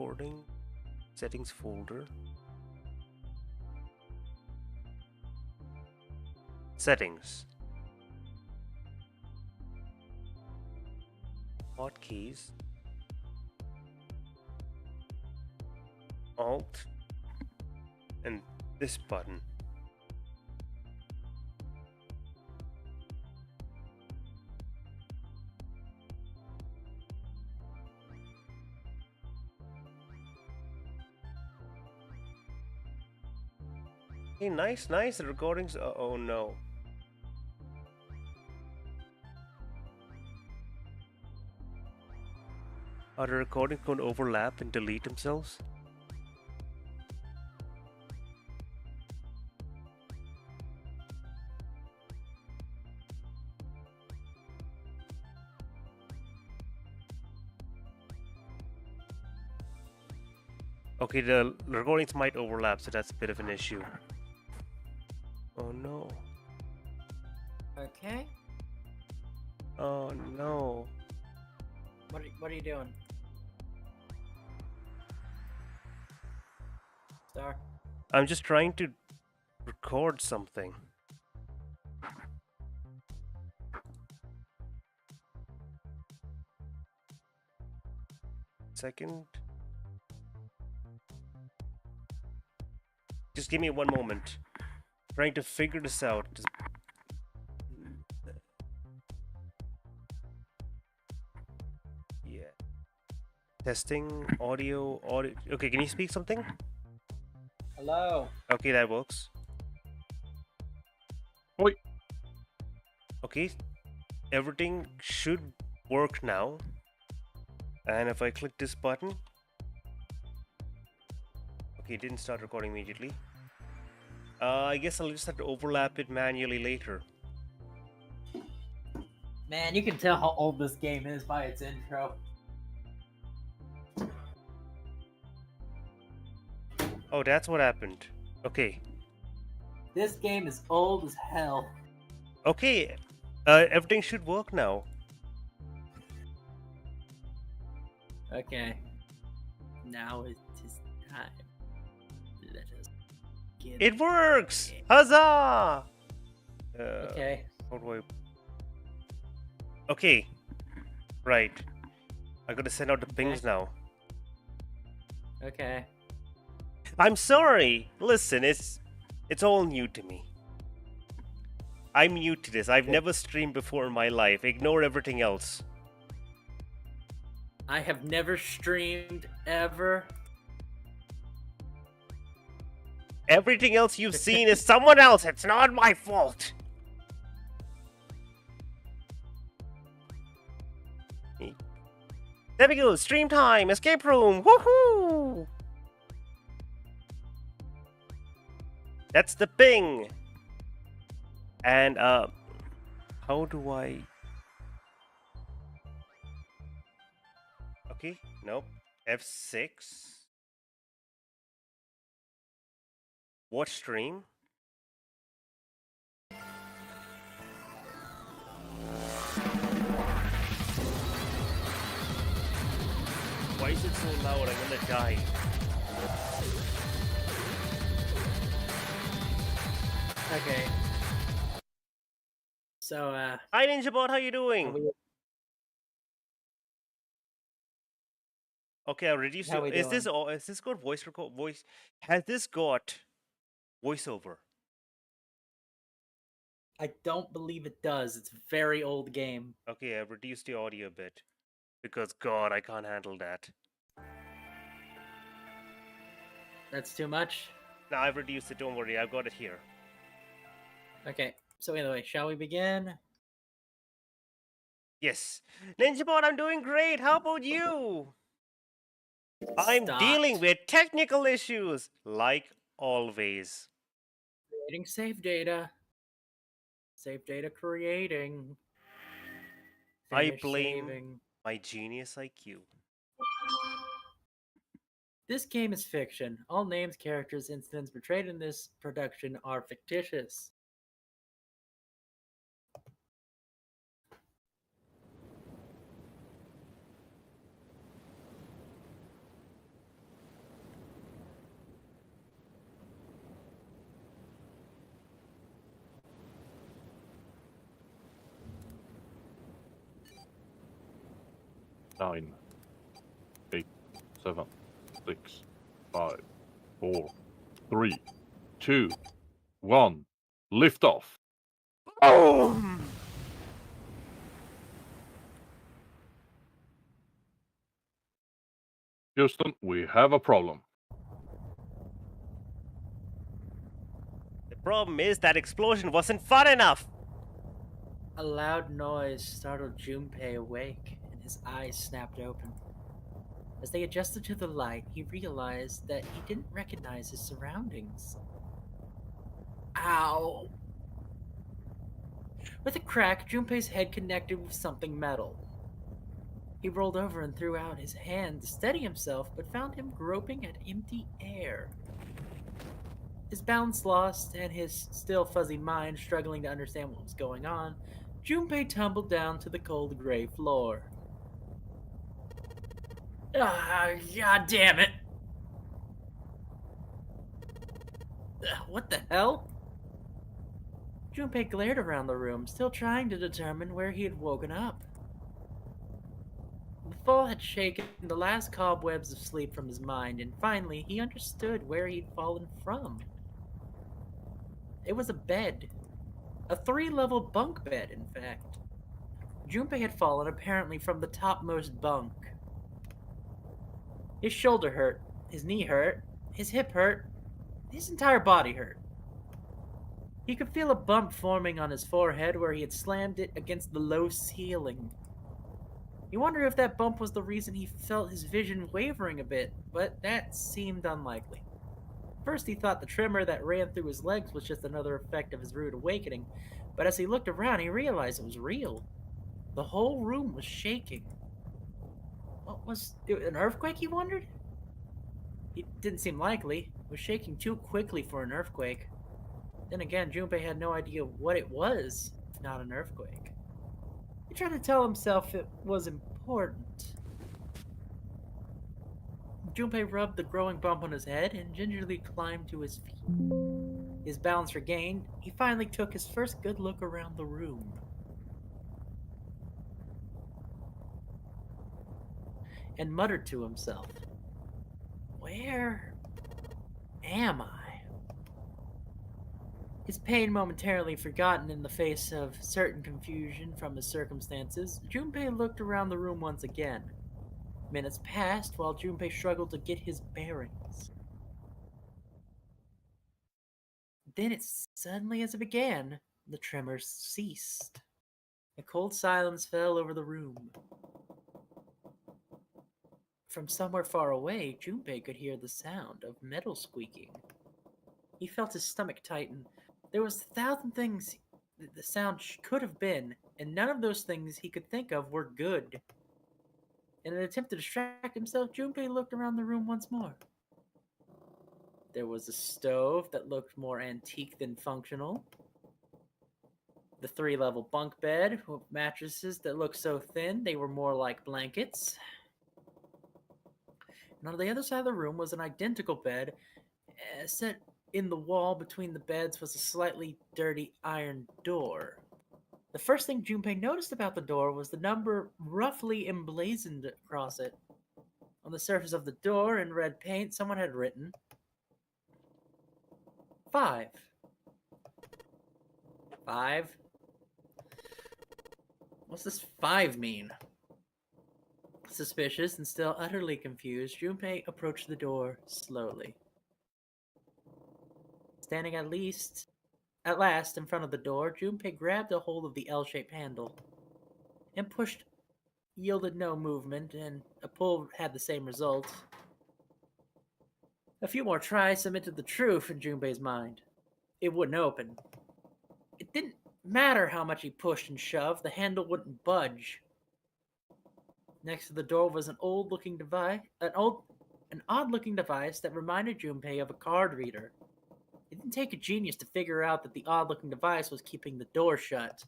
recording settings folder. Settings. Hotkeys. Alt. And this button. Hey, nice. The recordings. Oh no. Are the recordings going to overlap and delete themselves? Okay, the recordings might overlap, so that's a bit of an issue. Oh no. Okay. Oh no. What are you doing? Star? I'm just trying to record something. Second. Just give me one moment. Trying to figure this out. Yeah. Testing audio. Okay, can you speak something? Hello. Okay, that works. Oi. Okay, everything should work now. And if I click this button, okay, it didn't start recording immediately. I guess I'll just have to overlap it manually later. Man, you can tell how old this game is by its intro. Oh, that's what happened. Okay. This game is old as hell. Okay, everything should work now. Okay. Now it is time. Let us get It works! Huzzah! Okay. How do I... Okay. Right. I gotta send out the pings now. Okay. I'm sorry. Listen, it's all new to me. I'm new to this. I've never streamed before in my life. Ignore everything else. I have never streamed ever. Everything else you've seen is someone else. It's not my fault. There we go. Stream time. Escape room. Woohoo! That's the ping. And how do I? Okay, nope. F6. Watch stream. Why is it so loud? I'm gonna die. Okay. So, Hi Ninjabot, how you doing? Okay, I'll reduce How it. we Is this doing? all? Is this got voice record? Voice? Has this got voiceover? I don't believe it does. It's a very old game. Okay, I've reduced the audio a bit because God, I can't handle that. That's too much? No, I've reduced it. Don't worry, I've got it here. Okay. So anyway, shall we begin? Yes, Ninjabot, I'm doing great. How about you? I'm dealing with technical issues, like always. Creating save data. Save data creating. I Finish blame saving. my genius IQ. This game is fiction. All names, characters, incidents portrayed in this production are fictitious. 9, 8, 7, 6, 5, 4, 3, 2, 1. Lift off. Boom! Houston, we have a problem. The problem is that explosion wasn't fun enough. A loud noise startled Junpei awake, and his eyes snapped open. As they adjusted to the light, he realized that he didn't recognize his surroundings. Ow! With a crack, Junpei's head connected with something metal. He rolled over and threw out his hand to steady himself, but found him groping at empty air. His balance lost, and his still fuzzy mind struggling to understand what was going on, Junpei tumbled down to the cold gray floor. Ah, god damn it! What the hell? Junpei glared around the room, still trying to determine where he had woken up. The fall had shaken the last cobwebs of sleep from his mind, and finally he understood where he'd fallen from. It was a bed. A 3-level bunk bed, in fact. Junpei had fallen apparently from the topmost bunk. His shoulder hurt, his knee hurt, his hip hurt, his entire body hurt. He could feel a bump forming on his forehead where he had slammed it against the low ceiling. He wondered if that bump was the reason he felt his vision wavering a bit, but that seemed unlikely. First he thought the tremor that ran through his legs was just another effect of his rude awakening, but as he looked around he realized it was real. The whole room was shaking. What was it, an earthquake, he wondered? It didn't seem likely. It was shaking too quickly for an earthquake. Then again, Junpei had no idea what it was, if not an earthquake. He tried to tell himself it was important. Junpei rubbed the growing bump on his head and gingerly climbed to his feet. His balance regained, he finally took his first good look around the room. And muttered to himself, "Where am I?" His pain momentarily forgotten in the face of certain confusion from his circumstances, Junpei looked around the room once again. Minutes passed while Junpei struggled to get his bearings. Then, suddenly as it began, the tremors ceased. A cold silence fell over the room. From somewhere far away, Junpei could hear the sound of metal squeaking. He felt his stomach tighten. There was 1,000 things the sound could have been, and none of those things he could think of were good. In an attempt to distract himself, Junpei looked around the room once more. There was a stove that looked more antique than functional. The 3-level bunk bed with mattresses that looked so thin they were more like blankets. And on the other side of the room was an identical bed. Set in the wall between the beds was a slightly dirty iron door. The first thing Junpei noticed about the door was the number roughly emblazoned across it. On the surface of the door, in red paint, someone had written 5. 5? What's this 5 mean? Suspicious and still utterly confused, Junpei approached the door slowly. Standing at last in front of the door, Junpei grabbed a hold of the L-shaped handle and pushed. Yielded no movement, and a pull had the same result. A few more tries cemented the truth in Junpei's mind. It wouldn't open. It didn't matter how much he pushed and shoved, the handle wouldn't budge. Next to the door was an odd-looking device that reminded Junpei of a card reader. It didn't take a genius to figure out that the odd-looking device was keeping the door shut.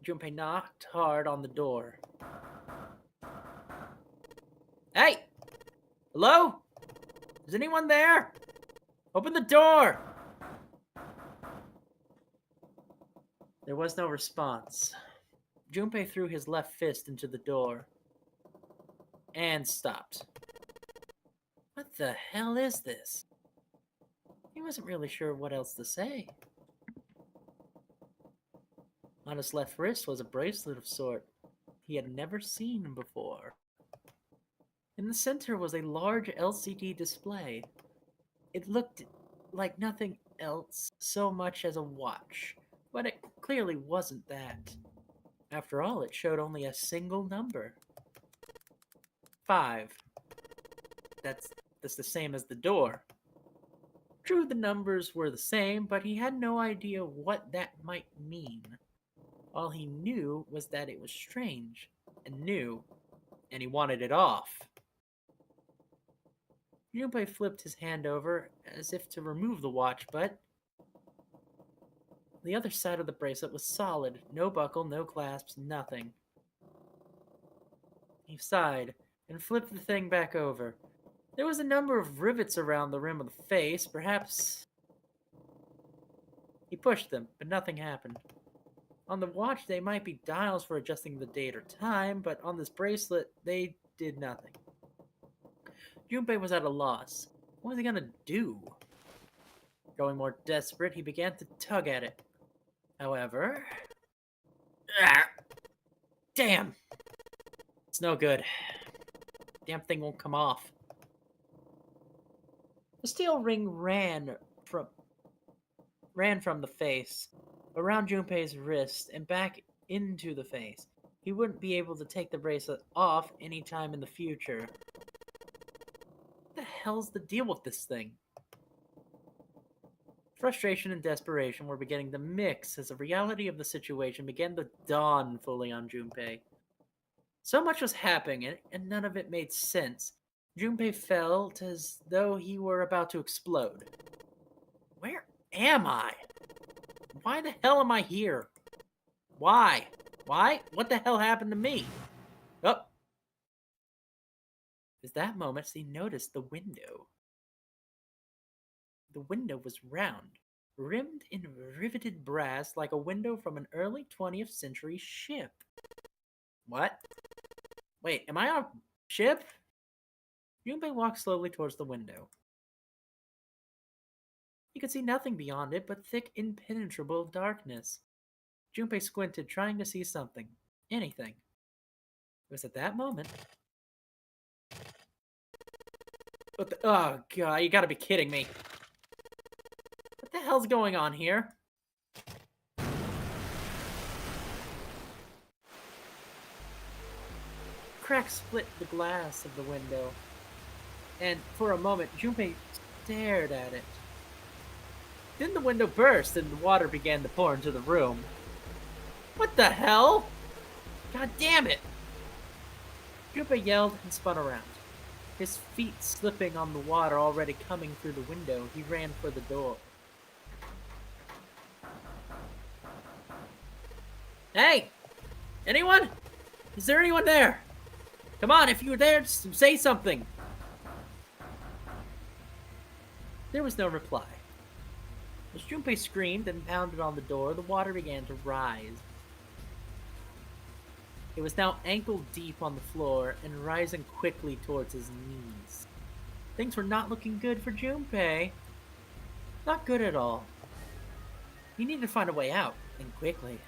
Junpei knocked hard on the door. Hey! Hello? Is anyone there? Open the door! There was no response. Junpei threw his left fist into the door and stopped. What the hell is this? He wasn't really sure what else to say. On his left wrist was a bracelet of sort he had never seen before. In the center was a large LCD display. It looked like nothing else so much as a watch, but it clearly wasn't that. After all, it showed only a single number. 5. That's the same as the door. True, the numbers were the same, but he had no idea what that might mean. All he knew was that it was strange and new, and he wanted it off. Junpei flipped his hand over as if to remove the watch, but the other side of the bracelet was solid. No buckle, no clasps, nothing. He sighed and flipped the thing back over. There was a number of rivets around the rim of the face. Perhaps he pushed them, but nothing happened. On the watch, they might be dials for adjusting the date or time, but on this bracelet, they did nothing. Junpei was at a loss. What was he gonna do? Growing more desperate, he began to tug at it. However... Damn! It's no good. Damn thing won't come off. The steel ring ran from the face, around Junpei's wrist, and back into the face. He wouldn't be able to take the bracelet off any time in the future. What the hell's the deal with this thing? Frustration and desperation were beginning to mix as the reality of the situation began to dawn fully on Junpei. So much was happening, and none of it made sense. Junpei felt as though he were about to explode. Where am I? Why the hell am I here? Why? Why? What the hell happened to me? Oh! At that moment, he noticed the window. The window was round, rimmed in riveted brass like a window from an early 20th century ship. What? Wait, am I on a ship? Junpei walked slowly towards the window. He could see nothing beyond it but thick, impenetrable darkness. Junpei squinted, trying to see something. Anything. It was at that moment... oh, God, you gotta be kidding me. What the hell's going on here? Cracks split the glass of the window, and for a moment, Junpei stared at it. Then the window burst and the water began to pour into the room. What the hell? God damn it! Junpei yelled and spun around. His feet slipping on the water already coming through the window, he ran for the door. Hey! Anyone? Is there anyone there? Come on, if you're there, just say something. There was no reply. As Junpei screamed and pounded on the door, the water began to rise. It was now ankle deep on the floor and rising quickly towards his knees. Things were not looking good for Junpei. Not good at all. He needed to find a way out, and quickly.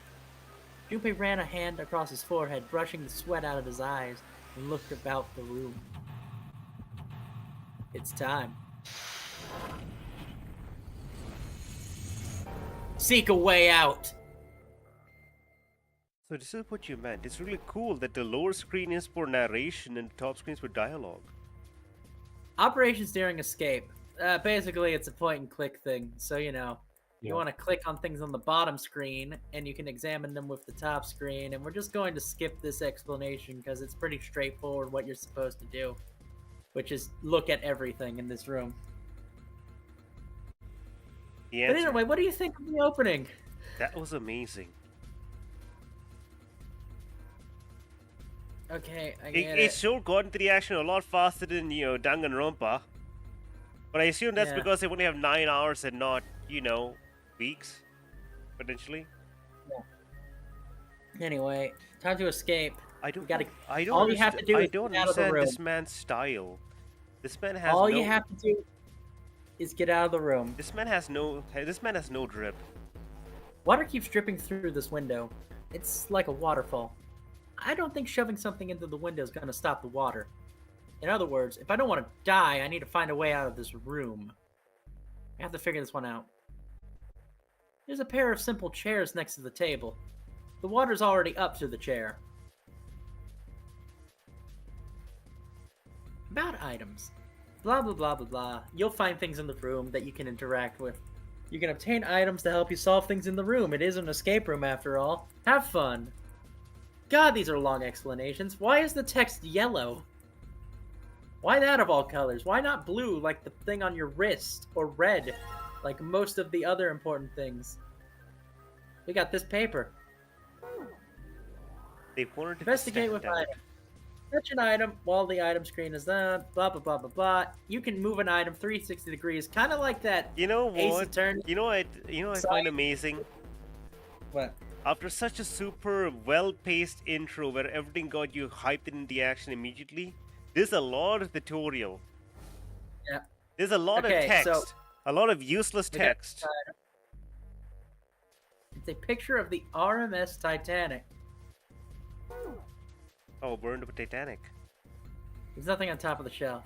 Junpei ran a hand across his forehead, brushing the sweat out of his eyes, and looked about the room. It's time. Seek a way out! So this is what you meant. It's really cool that the lower screen is for narration and the top screen is for dialogue. Operations during escape. Basically, it's a point and click thing. So, you know, you want to click on things on the bottom screen and you can examine them with the top screen. And we're just going to skip this explanation because it's pretty straightforward what you're supposed to do, which is look at everything in this room. But anyway, what do you think of the opening? That was amazing. Okay, I get It sure got into the action a lot faster than, Danganronpa. But I assume that's because they only have 9 hours and not, weeks, potentially. Anyway, time to escape. I You don't. gotta. I don't All you have understand. to do I is don't get out of the understand room. this man's style. This man has All you no. have to do is get out of the room. This man has no. This man has no drip. Water keeps dripping through this window. It's like a waterfall. I don't think shoving something into the window is going to stop the water. In other words, if I don't want to die, I need to find a way out of this room. I have to figure this one out. There's a pair of simple chairs next to the table. The water's already up to the chair. About items. Blah blah blah blah blah. You'll find things in the room that you can interact with. You can obtain items to help you solve things in the room. It is an escape room after all. Have fun. God, these are long explanations. Why is the text yellow? Why that of all colors? Why not blue like the thing on your wrist? Or red like most of the other important things? We got this paper. They wanted to Investigate with stand out. item. Touch an item while the item screen is done. Blah blah blah blah blah. You can move an item 360 degrees, kind of like that. You know Ace what? Attorney. You know what? You know what I Side. find amazing. What? After such a super well-paced intro where everything got you hyped in the action immediately, there's a lot of tutorial. Yeah. There's a lot Okay, of text. so- a lot of useless We got text. this item. It's a picture of the RMS Titanic. Oh, burned up Titanic. There's nothing on top of the shelf.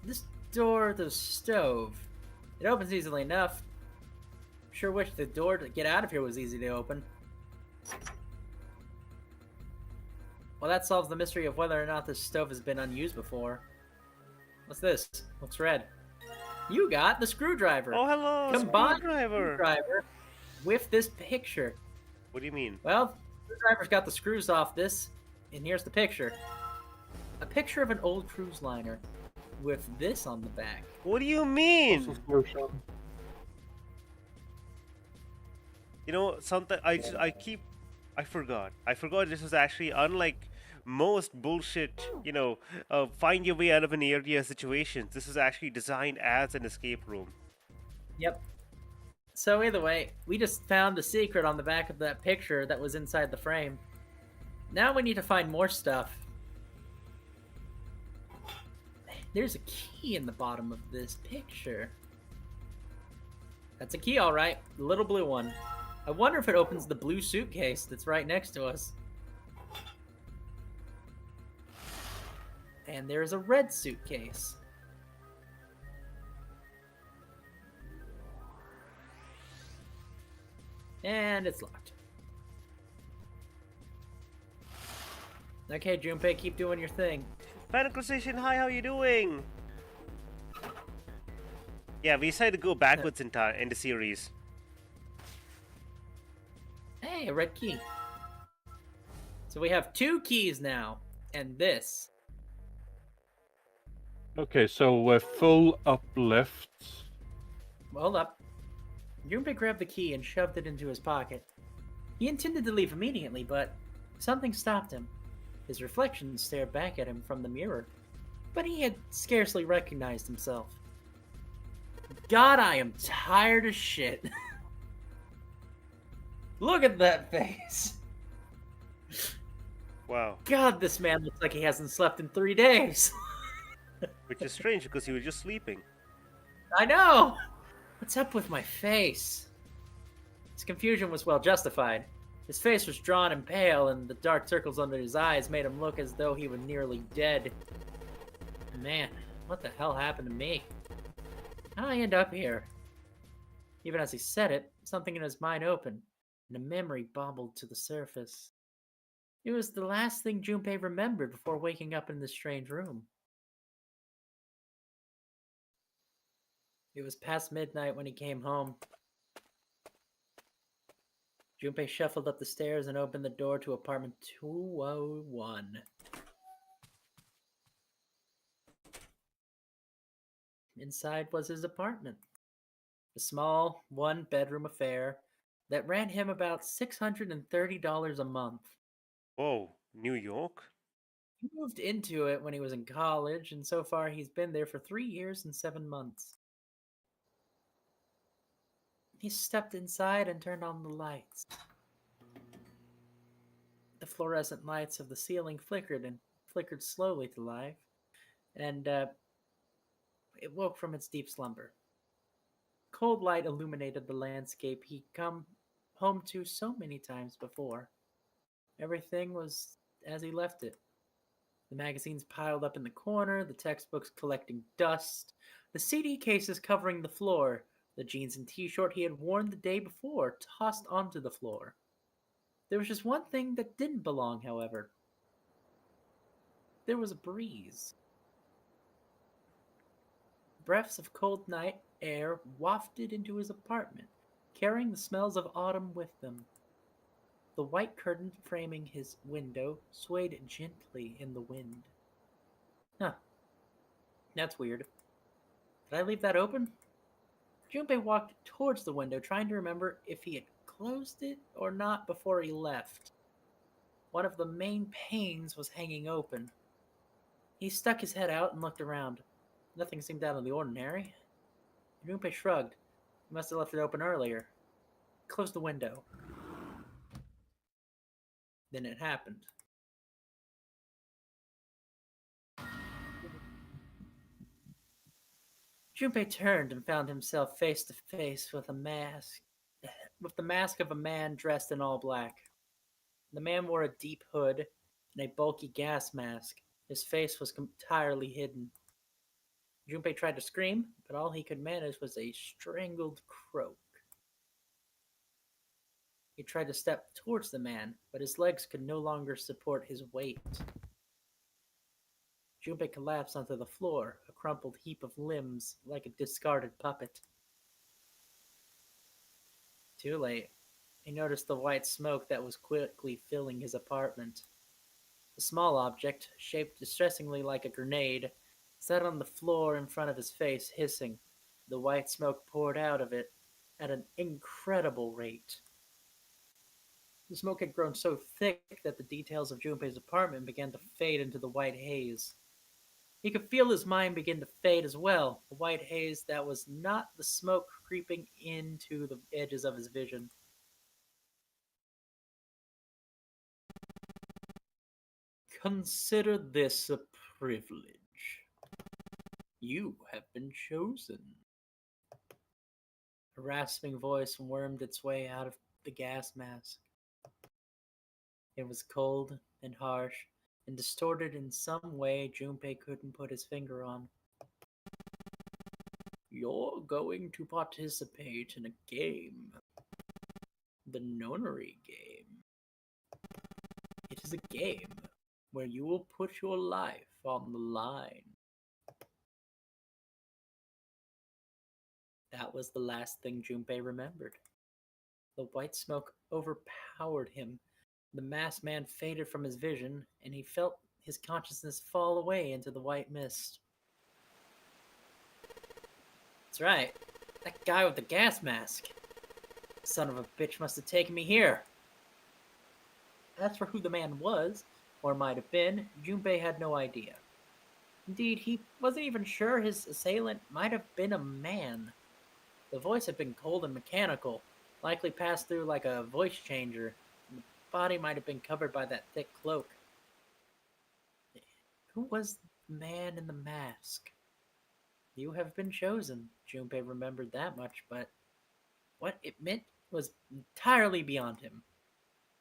This door to the stove. It opens easily enough. Sure wish the door to get out of here was easy to open. Well, that solves the mystery of whether or not this stove has been unused before. What's this? Looks red. You got the screwdriver. Oh, hello, Combine screwdriver. screwdriver with this picture. What do you mean? Well, the screwdriver's got the screws off this, and here's the picture. A picture of an old cruise liner with this on the back. What do you mean? You know, something I forgot. I forgot this was actually unlike most bullshit, find your way out of an area situations. This is actually designed as an escape room. Yep. So either way, we just found the secret on the back of that picture that was inside the frame. Now we need to find more stuff. There's a key in the bottom of this picture. That's a key, all right. The little blue one. I wonder if it opens the blue suitcase that's right next to us. And there's a red suitcase. And it's locked. Okay, Junpei, keep doing your thing. Final Crustacean, hi, how you doing? Yeah, we decided to go backwards in time in the series. Hey, a red key. So we have 2 keys now, and this. Okay, so we're full up left. Hold up. Junpei grabbed the key and shoved it into his pocket. He intended to leave immediately, but something stopped him. His reflection stared back at him from the mirror, but he had scarcely recognized himself. God, I am tired as shit. Look at that face. Wow. God, this man looks like he hasn't slept in 3 days. Which is strange because he was just sleeping. I know! What's up with my face? His confusion was well justified. His face was drawn and pale, and the dark circles under his eyes made him look as though he were nearly dead. Man, what the hell happened to me? How'd I end up here? Even as he said it, something in his mind opened, and a memory bobbled to the surface. It was the last thing Junpei remembered before waking up in this strange room. It was past midnight when he came home. Junpei shuffled up the stairs and opened the door to apartment 201. Inside was his apartment. A small, one-bedroom affair that ran him about $630 a month. Whoa, New York? He moved into it when he was in college, and so far he's been there for 3 years and 7 months. He stepped inside and turned on the lights. The fluorescent lights of the ceiling flickered slowly to life, and it woke from its deep slumber. Cold light illuminated the landscape he'd come home to so many times before. Everything was as he left it. The magazines piled up in the corner, the textbooks collecting dust, the CD cases covering the floor, the jeans and t-shirt he had worn the day before tossed onto the floor. There was just one thing that didn't belong, however. There was a breeze. Breaths of cold night air wafted into his apartment, carrying the smells of autumn with them. The white curtain framing his window swayed gently in the wind. Huh, that's weird. Did I leave that open? Junpei walked towards the window, trying to remember if he had closed it or not before he left. One of the main panes was hanging open. He stuck his head out and looked around. Nothing seemed out of the ordinary. Junpei shrugged. He must have left it open earlier. He closed the window. Then it happened. Junpei turned and found himself face to face with the mask of a man dressed in all black. The man wore a deep hood and a bulky gas mask. His face was entirely hidden. Junpei tried to scream, but all he could manage was a strangled croak. He tried to step towards the man, but his legs could no longer support his weight. Junpei collapsed onto the floor, a crumpled heap of limbs like a discarded puppet. Too late. He noticed the white smoke that was quickly filling his apartment. A small object, shaped distressingly like a grenade, sat on the floor in front of his face, hissing. The white smoke poured out of it at an incredible rate. The smoke had grown so thick that the details of Junpei's apartment began to fade into the white haze. He could feel his mind begin to fade as well, a white haze that was not the smoke creeping into the edges of his vision. Consider this a privilege. You have been chosen. A rasping voice wormed its way out of the gas mask. It was cold and harsh and distorted in some way Junpei couldn't put his finger on. You're going to participate in a game. The Nonary game. It is a game where you will put your life on the line. That was the last thing Junpei remembered. The white smoke overpowered him. The masked man faded from his vision, and he felt his consciousness fall away into the white mist. That's right. That guy with the gas mask. Son of a bitch must have taken me here. As for who the man was, or might have been, Junpei had no idea. Indeed, he wasn't even sure his assailant might have been a man. The voice had been cold and mechanical, likely passed through like a voice changer, and the body might have been covered by that thick cloak. Who was the man in the mask? You have been chosen, Junpei remembered that much, but what it meant was entirely beyond him.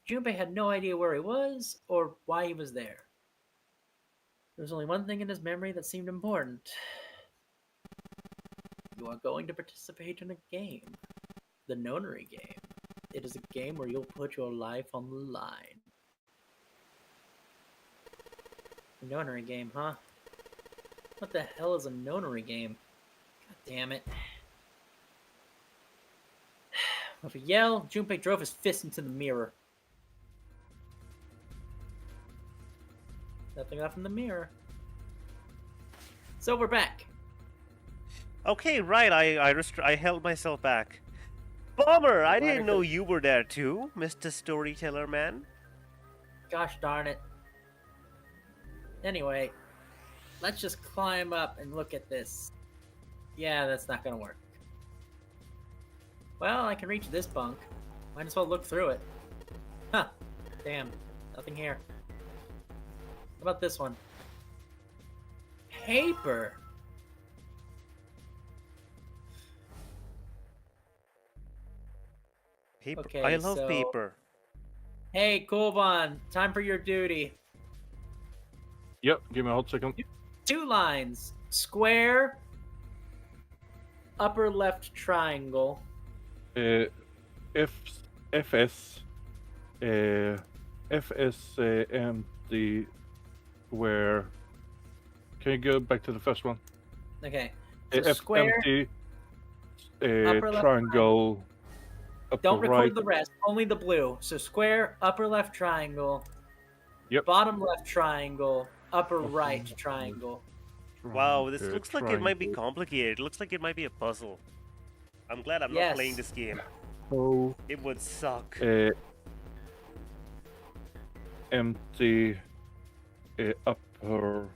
Junpei had no idea where he was or why he was there. There was only one thing in his memory that seemed important. You are going to participate in a game. The Nonary game. It is a game where you'll put your life on the line. The Nonary game, huh? What the hell is a Nonary game? God damn it. With a yell, Junpei drove his fist into the mirror. Nothing left in the mirror. So we're back. Okay, right. I held myself back. Bummer! I didn't know you were there too, Mr. Storyteller Man. Gosh darn it. Anyway, let's just climb up and look at this. Yeah, that's not gonna work. Well, I can reach this bunk. Might as well look through it. Huh. Damn. Nothing here. How about this one? Paper. Paper. Okay, I love so- paper. Hey, Kulban, time for your duty. Yep, give me a hot second. 2 lines. Square. Upper left triangle. FS, empty square. Can you go back to the first one? Okay. So square. Empty upper left triangle. Upper Don't record right. the rest. Only the blue. So square, upper left triangle. Yep. Bottom left triangle. Upper right triangle. Wow, this looks like it might be triangle. complicated. It looks like it might be a puzzle. I'm glad I'm not Yes. playing this game. Oh, It would suck. empty upper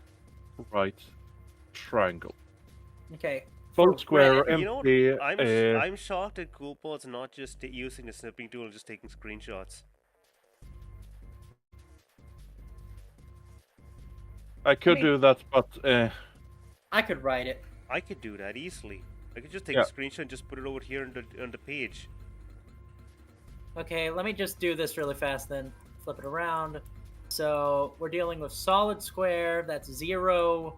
right triangle. Okay. Full For square, red, You know, empty. I'm shocked that Coolpod's not just using the snipping tool and just taking screenshots. I could mean- do that, but I could write it. I could do that easily. I could just take Yeah. a screenshot and just put it over here on the page. Okay, let me just do this really fast then. Flip it around. So we're dealing with solid square. That's 0,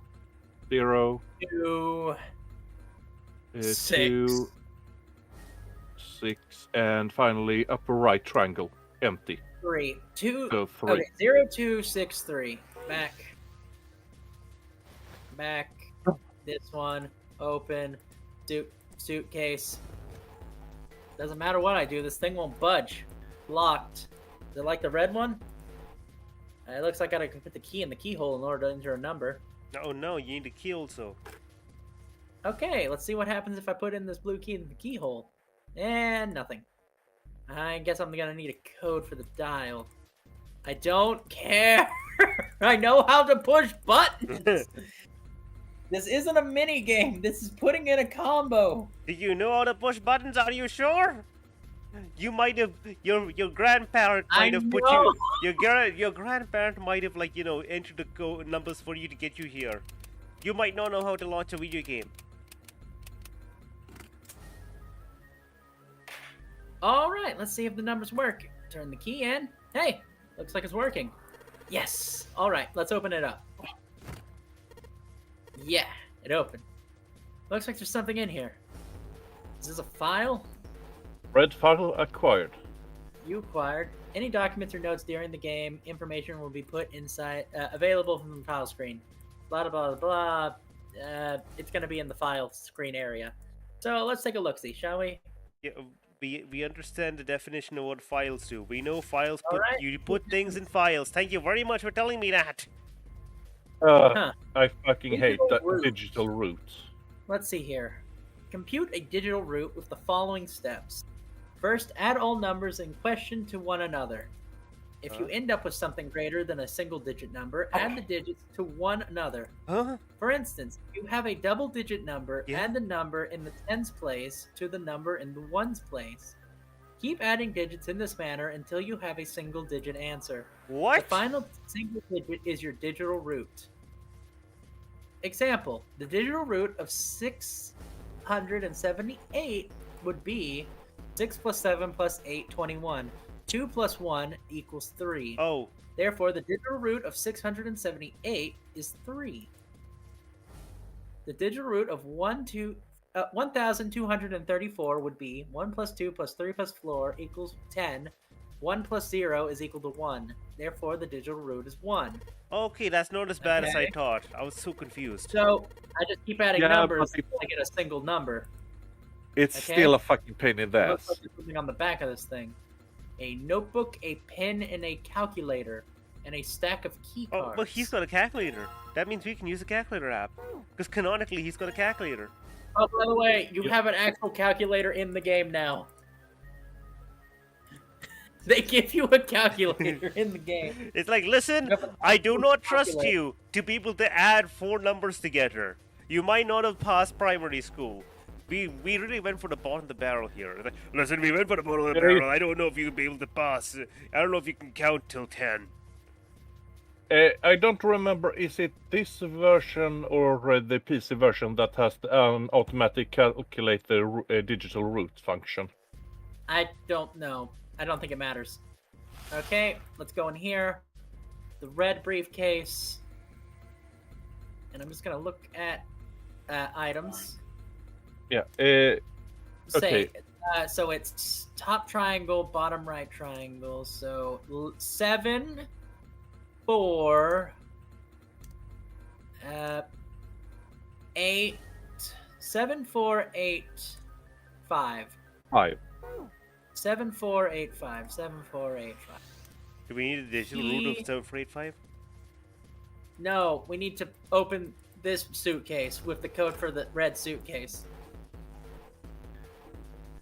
0, 2, 6. 2, 6, and finally upper right triangle, empty. 3. 2. So 3. Okay, 0, 2, 6, 3. Back. Back. This one. Open. Suitcase. Doesn't matter what I do, this thing won't budge. Locked. Is it like the red one? It looks like I gotta put the key in the keyhole in order to enter a number. Oh no, you need a key also. Okay, let's see what happens if I put in this blue key in the keyhole. And nothing. I guess I'm gonna need a code for the dial. I don't care. I know how to push buttons. This isn't a mini game. This is putting in a combo. Do you know how to push buttons? Are you sure? You might have your grandparent might have put know. you your grandparent might have entered the numbers for you to get you here. You might not know how to launch a video game. All right, let's see if the numbers work. Turn the key in. Hey, looks like it's working. Yes. All right, let's open it up. Yeah, it opened. Looks like there's something in here. Is this a file? Red file acquired. You acquired. Any documents or notes during the game, information will be put inside, available from the file screen. Blah, blah, blah, blah. It's going to be in the file screen area. So let's take a look-see, shall we? Yeah, we understand the definition of what files do. We know files put Alright. you put things in files. Thank you very much for telling me that. Huh. I fucking hate Digital that root. digital route. Let's see here. Compute a digital root with the following steps. First, add all numbers in question to one another. If you end up with something greater than a single-digit number, add the digits to one another. Huh? For instance, if you have a double-digit number, Yeah. add the number in the tens place to the number in the ones place. Keep adding digits in this manner until you have a single-digit answer. The What? final single digit is your digital root. Example, the digital root of 678 would be 6 plus 7 plus 8, 21. 2 plus 1 equals 3. Oh, Therefore, the digital root of 678 is 3. The digital root of 1,234 would be 1 plus 2 plus 3 plus 4 equals 10. 1 plus 0 is equal to 1. Therefore, the digital root is 1. okay, that's not as bad as I Okay. thought. I was so confused. So, I just keep adding Yeah, numbers but until I get a single number. It's Okay. still a fucking pain in the Looks ass. like there's something on the back of this thing. A notebook, a pen, and a calculator, and a stack of key cards. Oh, but he's got a calculator. That means we can use the calculator app. Because canonically, he's got a calculator. Oh, by the way, you Yeah. have an actual calculator in the game now. They give you a calculator in the game. It's like, listen, You have an I do actual not trust calculator. you to be able to add 4 numbers together. You might not have passed primary school. we really went for the bottom of the barrel here. Like, listen, we went for the bottom of the Hey. barrel. I don't know if you'll be able to pass. I don't know if you can count till 10. I don't remember. Is it this version or the PC version that has an automatic calculate the digital root function? I don't know. I don't think it matters. Okay, let's go in here. The red briefcase. And I'm just gonna look at items. Yeah. Say, so it's top triangle, bottom right triangle. So 7, 4, 8, 7, 4, 8, 5. 5. 7, 4, 8, 5. 7, 4, 8, 5. Do we need a digital root of 7485? No, we need to open this suitcase with the code for the red suitcase.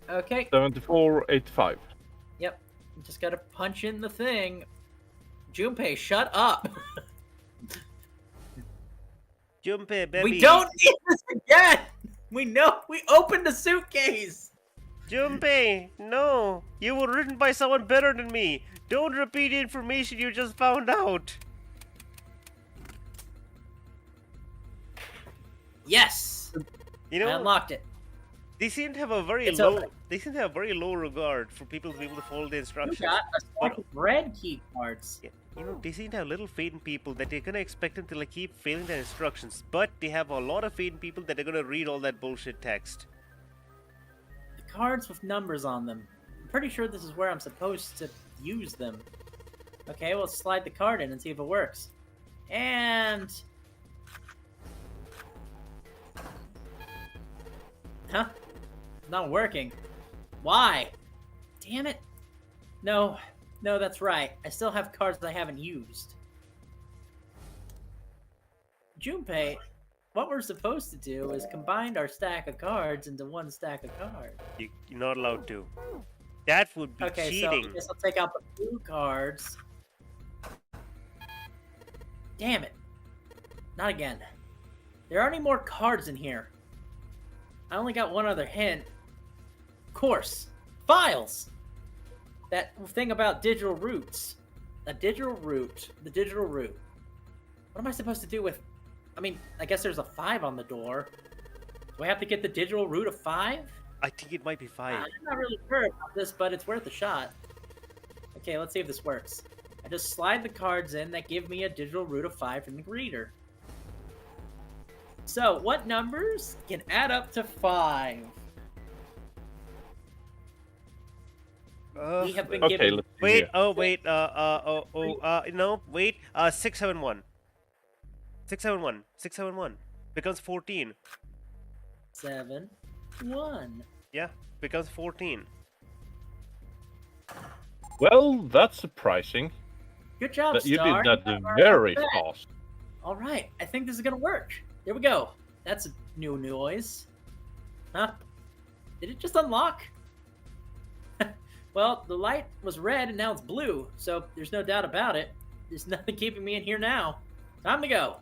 Okay. 7485. Yep. Just gotta punch in the thing. Junpei, shut up. Junpei, baby. We don't need this again. We know we opened the suitcase. Junpei, no. You were written by someone better than me. Don't repeat the information you just found out. Yes. You I know, unlocked it. they seem to have a very It's low. open. They seem to have very low regard for people to be able to follow the You instructions. got a stack of red key cards. Yeah, you know, they seem to have little faith in people that they're gonna expect them to like keep failing their instructions, but they have a lot of faith in people that are gonna read all that bullshit text. The cards with numbers on them. I'm pretty sure this is where I'm supposed to use them. Okay, we'll slide the card in and see if it works. And... Huh? It's not working. Why? Damn it. No, that's right. I still have cards that I haven't used. Junpei, what we're supposed to do is combine our stack of cards into one stack of cards. You're not allowed to. That would be Okay, cheating. so I guess I'll take out the blue cards. Damn it. Not again. There aren't any more cards in here. I only got one other hint. Of course. Files! That thing about digital roots. A digital root. The digital root. What am I supposed to do with... I mean, I guess there's a 5 on the door. Do I have to get the digital root of 5? I think it might be 5. I'm not really sure about this, but it's worth a shot. Okay, let's see if this works. I just slide the cards in that give me a digital root of 5 from the greeter. So, what numbers can add up to 5? We have been Okay, given... let's see Wait, here. no, wait, 671. 671. 671. Becomes 14. 7, 1. Yeah, becomes 14. Well, that's surprising. Good job, That you Star. did that You got very our fast. All right, I think this is gonna work. Here we go. That's a new noise. Huh? Did it just unlock? Well, the light was red and now it's blue, so there's no doubt about it. There's nothing keeping me in here now. Time to go.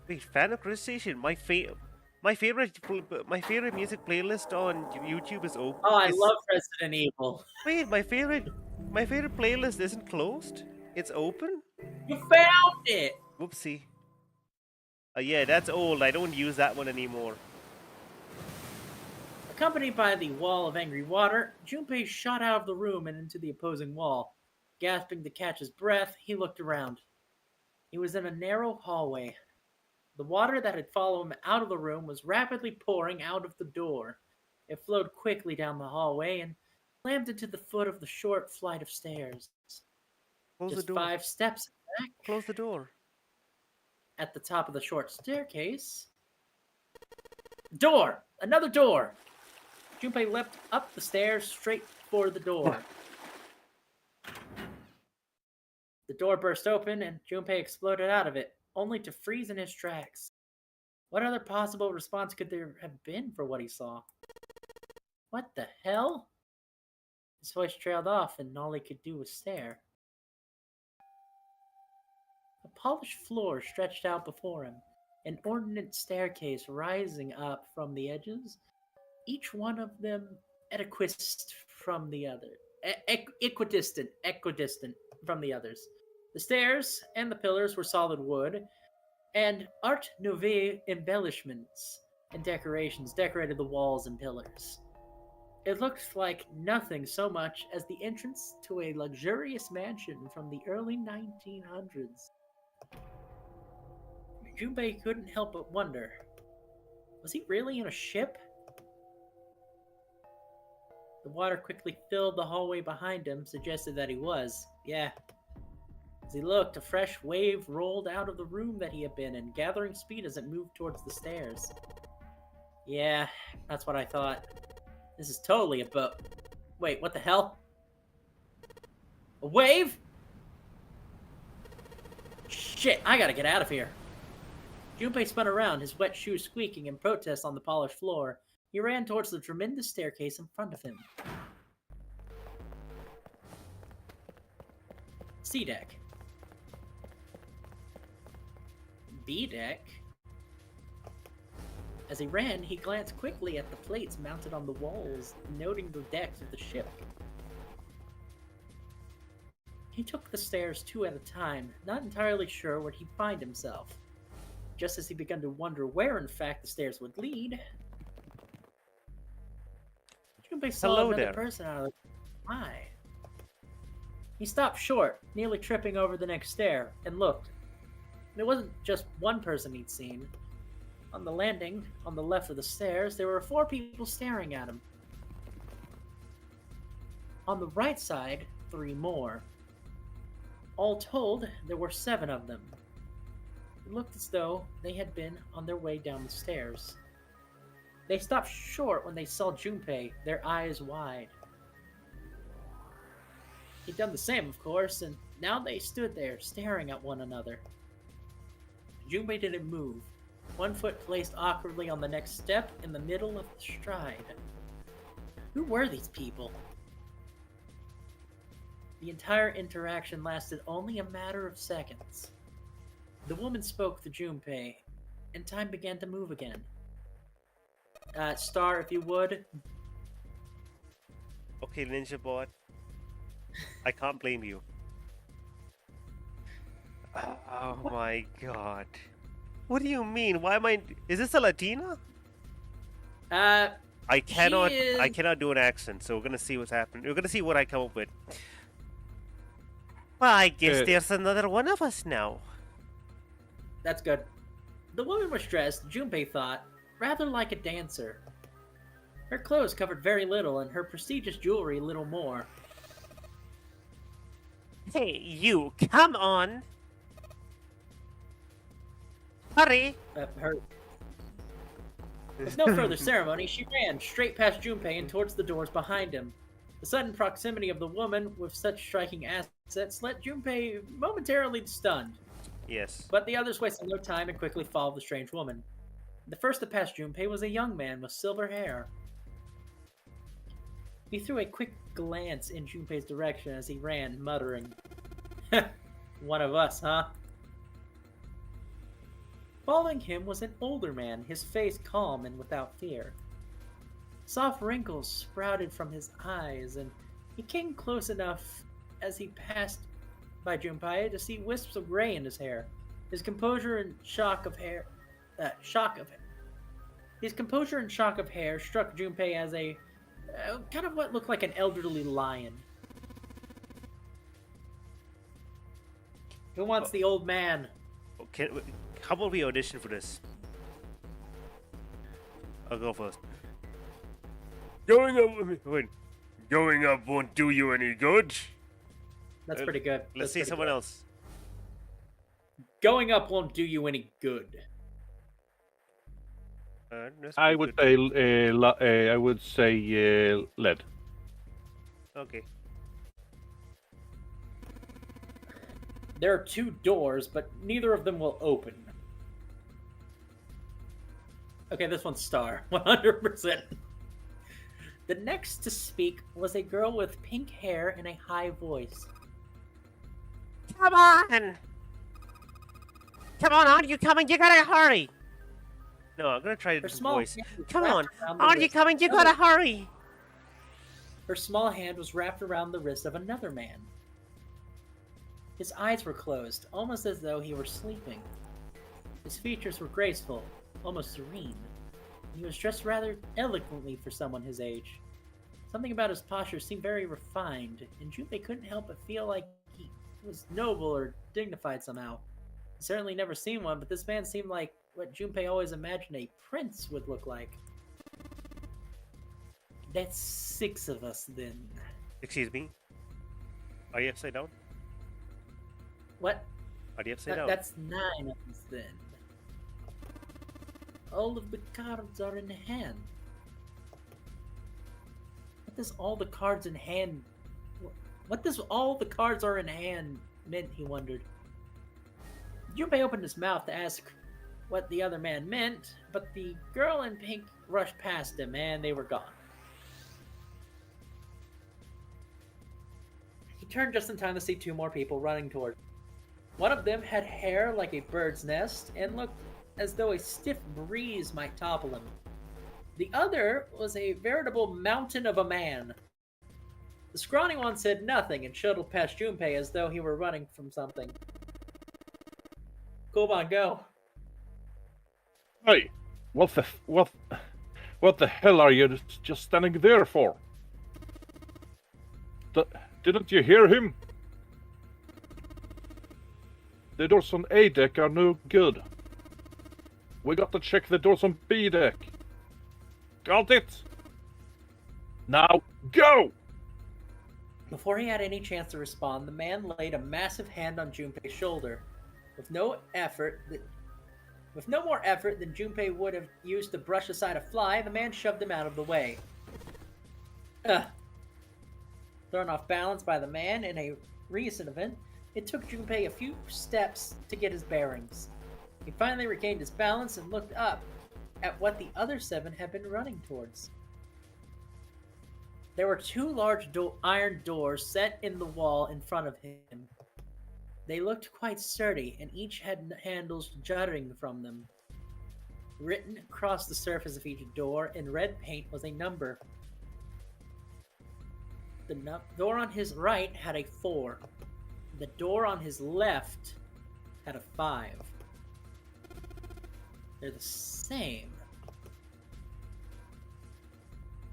Wait, fan of Chris Station. My favorite music playlist on YouTube is open. Oh, I love Resident Evil. Wait, my favorite playlist isn't closed. It's open. You found it! Whoopsie. Yeah, that's old. I don't use that one anymore. Accompanied by the wall of angry water, Junpei shot out of the room and into the opposing wall. Gasping to catch his breath, he looked around. He was in a narrow hallway. The water that had followed him out of the room was rapidly pouring out of the door. It flowed quickly down the hallway and slammed into the foot of the short flight of stairs. Close Just the door. 5 steps back, Close the door. at the top of the short staircase. Door! Another door! Junpei leapt up the stairs straight for the door. The door burst open and Junpei exploded out of it, only to freeze in his tracks. What other possible response could there have been for what he saw? What the hell? His voice trailed off and all he could do was stare. A polished floor stretched out before him. an ornate staircase rising up from the edges, each one of them equidistant from the other. Equidistant from the others. The stairs and the pillars were solid wood, and Art Nouveau embellishments and decorations decorated the walls and pillars. It looked like nothing so much as the entrance to a luxurious mansion from the early 1900s. Junpei couldn't help but wonder, was he really in a ship? The water quickly filled the hallway behind him, suggested that he was. Yeah. As he looked, a fresh wave rolled out of the room that he had been in, gathering speed as it moved towards the stairs. Yeah, that's what I thought. This is totally a boat. Wait, what the hell? A wave? Shit, I gotta get out of here. Junpei spun around, his wet shoes squeaking in protest on the polished floor. He ran towards the tremendous staircase in front of him. C deck. B deck. As he ran, he glanced quickly at the plates mounted on the walls, noting the decks of the ship. He took the stairs two at a time, not entirely sure where he'd find himself. Just as he began to wonder where, in fact, the stairs would lead, Junpei saw Hello another there. person out of the eye. He stopped short, nearly tripping over the next stair, and looked. It wasn't just one person he'd seen. On the landing, on the left of the stairs, there were 4 people staring at him. On the right side, 3 more. All told, there were 7 of them. It looked as though they had been on their way down the stairs. They stopped short when they saw Junpei, their eyes wide. He'd done the same, of course, and now they stood there, staring at one another. Junpei didn't move, one foot placed awkwardly on the next step in the middle of the stride. Who were these people? The entire interaction lasted only a matter of seconds. The woman spoke to Junpei, and time began to move again. Star, if you would. Okay, Ninja Bot. I can't blame you. Oh my god. What do you mean? Why am I... Is this a Latina? I cannot do an accent, so we're gonna see what's happening. We're gonna see what I come up with. Well, I guess there's another one of us now. That's good. The woman was dressed, Junpei thought, rather like a dancer. Her clothes covered very little, and her prestigious jewelry little more. Hey, you, come on! Hurry! With no further ceremony, she ran straight past Junpei and towards the doors behind him. The sudden proximity of the woman with such striking assets left Junpei momentarily stunned. Yes. But the others wasted no time and quickly followed the strange woman. The first to pass Junpei was a young man with silver hair. He threw a quick glance in Junpei's direction as he ran, muttering, "One of us, huh?" Following him was an older man, his face calm and without fear. Soft wrinkles sprouted from his eyes, and he came close enough as he passed by Junpei to see wisps of gray in his hair. His composure and shock of hair struck Junpei as a kind of what looked like an elderly lion. Who wants the old man? Okay, how about we audition for this? I'll go first. Going up won't do you any good. That's pretty good. Let's see someone else. Going up won't do you any good. I would say lead. Okay. There are 2 doors, but neither of them will open. Okay, this one's Star. 100%. The next to speak was a girl with pink hair and a high voice. Come on! Come on, aren't you coming? You gotta hurry! No, I'm gonna try a Her different small voice. hand was Come wrapped on, around the aren't you wrist coming? of You another- gotta hurry! Her small hand was wrapped around the wrist of another man. His eyes were closed, almost as though he were sleeping. His features were graceful, almost serene. He was dressed rather elegantly for someone his age. Something about his posture seemed very refined, and Junpei couldn't help but feel like he was noble or dignified somehow. He'd certainly never seen one, but this man seemed like what Junpei always imagined a prince would look like. That's 6 of us then. Excuse me? Are you upside down? What? Are you upside down? That's 9 of us then. All of the cards are in hand. What does all the cards in hand... What does all the cards are in hand meant, he wondered. Junpei opened his mouth to ask what the other man meant, but the girl in pink rushed past him and they were gone. He turned just in time to see 2 more people running toward him. One of them had hair like a bird's nest and looked as though a stiff breeze might topple him. The other was a veritable mountain of a man. The scrawny one said nothing and shuttled past Junpei as though he were running from something. Koban, go. Hey, what the hell are you just standing there for? Didn't you hear him? The doors on A deck are no good. We got to check the doors on B deck. Got it? Now, go! Before he had any chance to respond, the man laid a massive hand on Junpei's shoulder. With no more effort than Junpei would have used to brush aside a fly, the man shoved him out of the way. Ugh. Thrown off balance by the man in a recent event, it took Junpei a few steps to get his bearings. He finally regained his balance and looked up at what the other 7 had been running towards. There were 2 large iron doors set in the wall in front of him. They looked quite sturdy, and each had handles jutting from them. Written across the surface of each door in red paint was a number. The door on his right had a 4. The door on his left had a 5. They're the same.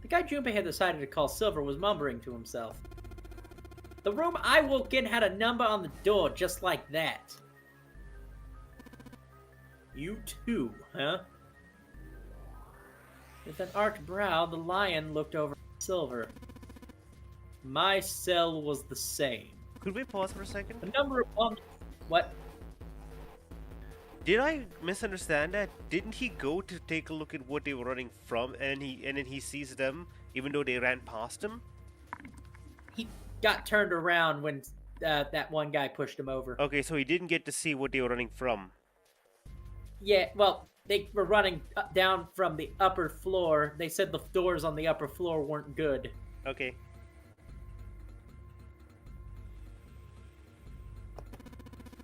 The guy Junpei had decided to call Silver was mumbling to himself. The room I woke in had a number on the door just like that. You too, huh? With an arched brow, the lion looked over at Silver. My cell was the same. Could we pause for a second? The number of What? Did I misunderstand that? Didn't he go to take a look at what they were running from, and then he sees them, even though they ran past him? He got turned around when that one guy pushed him over. Okay, so he didn't get to see what they were running from. Yeah, well, they were running down from the upper floor. They said the doors on the upper floor weren't good. Okay.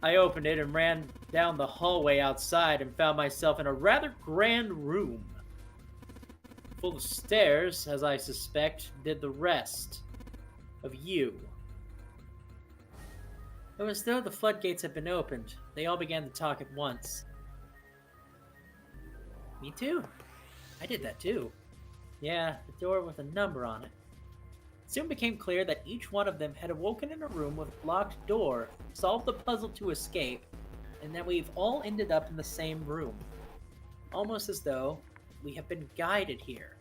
I opened it and ran down the hallway outside and found myself in a rather grand room. Full of stairs, as I suspect, did the rest of you. It was as though the floodgates had been opened. They all began to talk at once. Me too. I did that too. Yeah, the door with a number on it. It soon became clear that each one of them had awoken in a room with a locked door, solved the puzzle to escape, and that we've all ended up in the same room. Almost as though we have been guided here.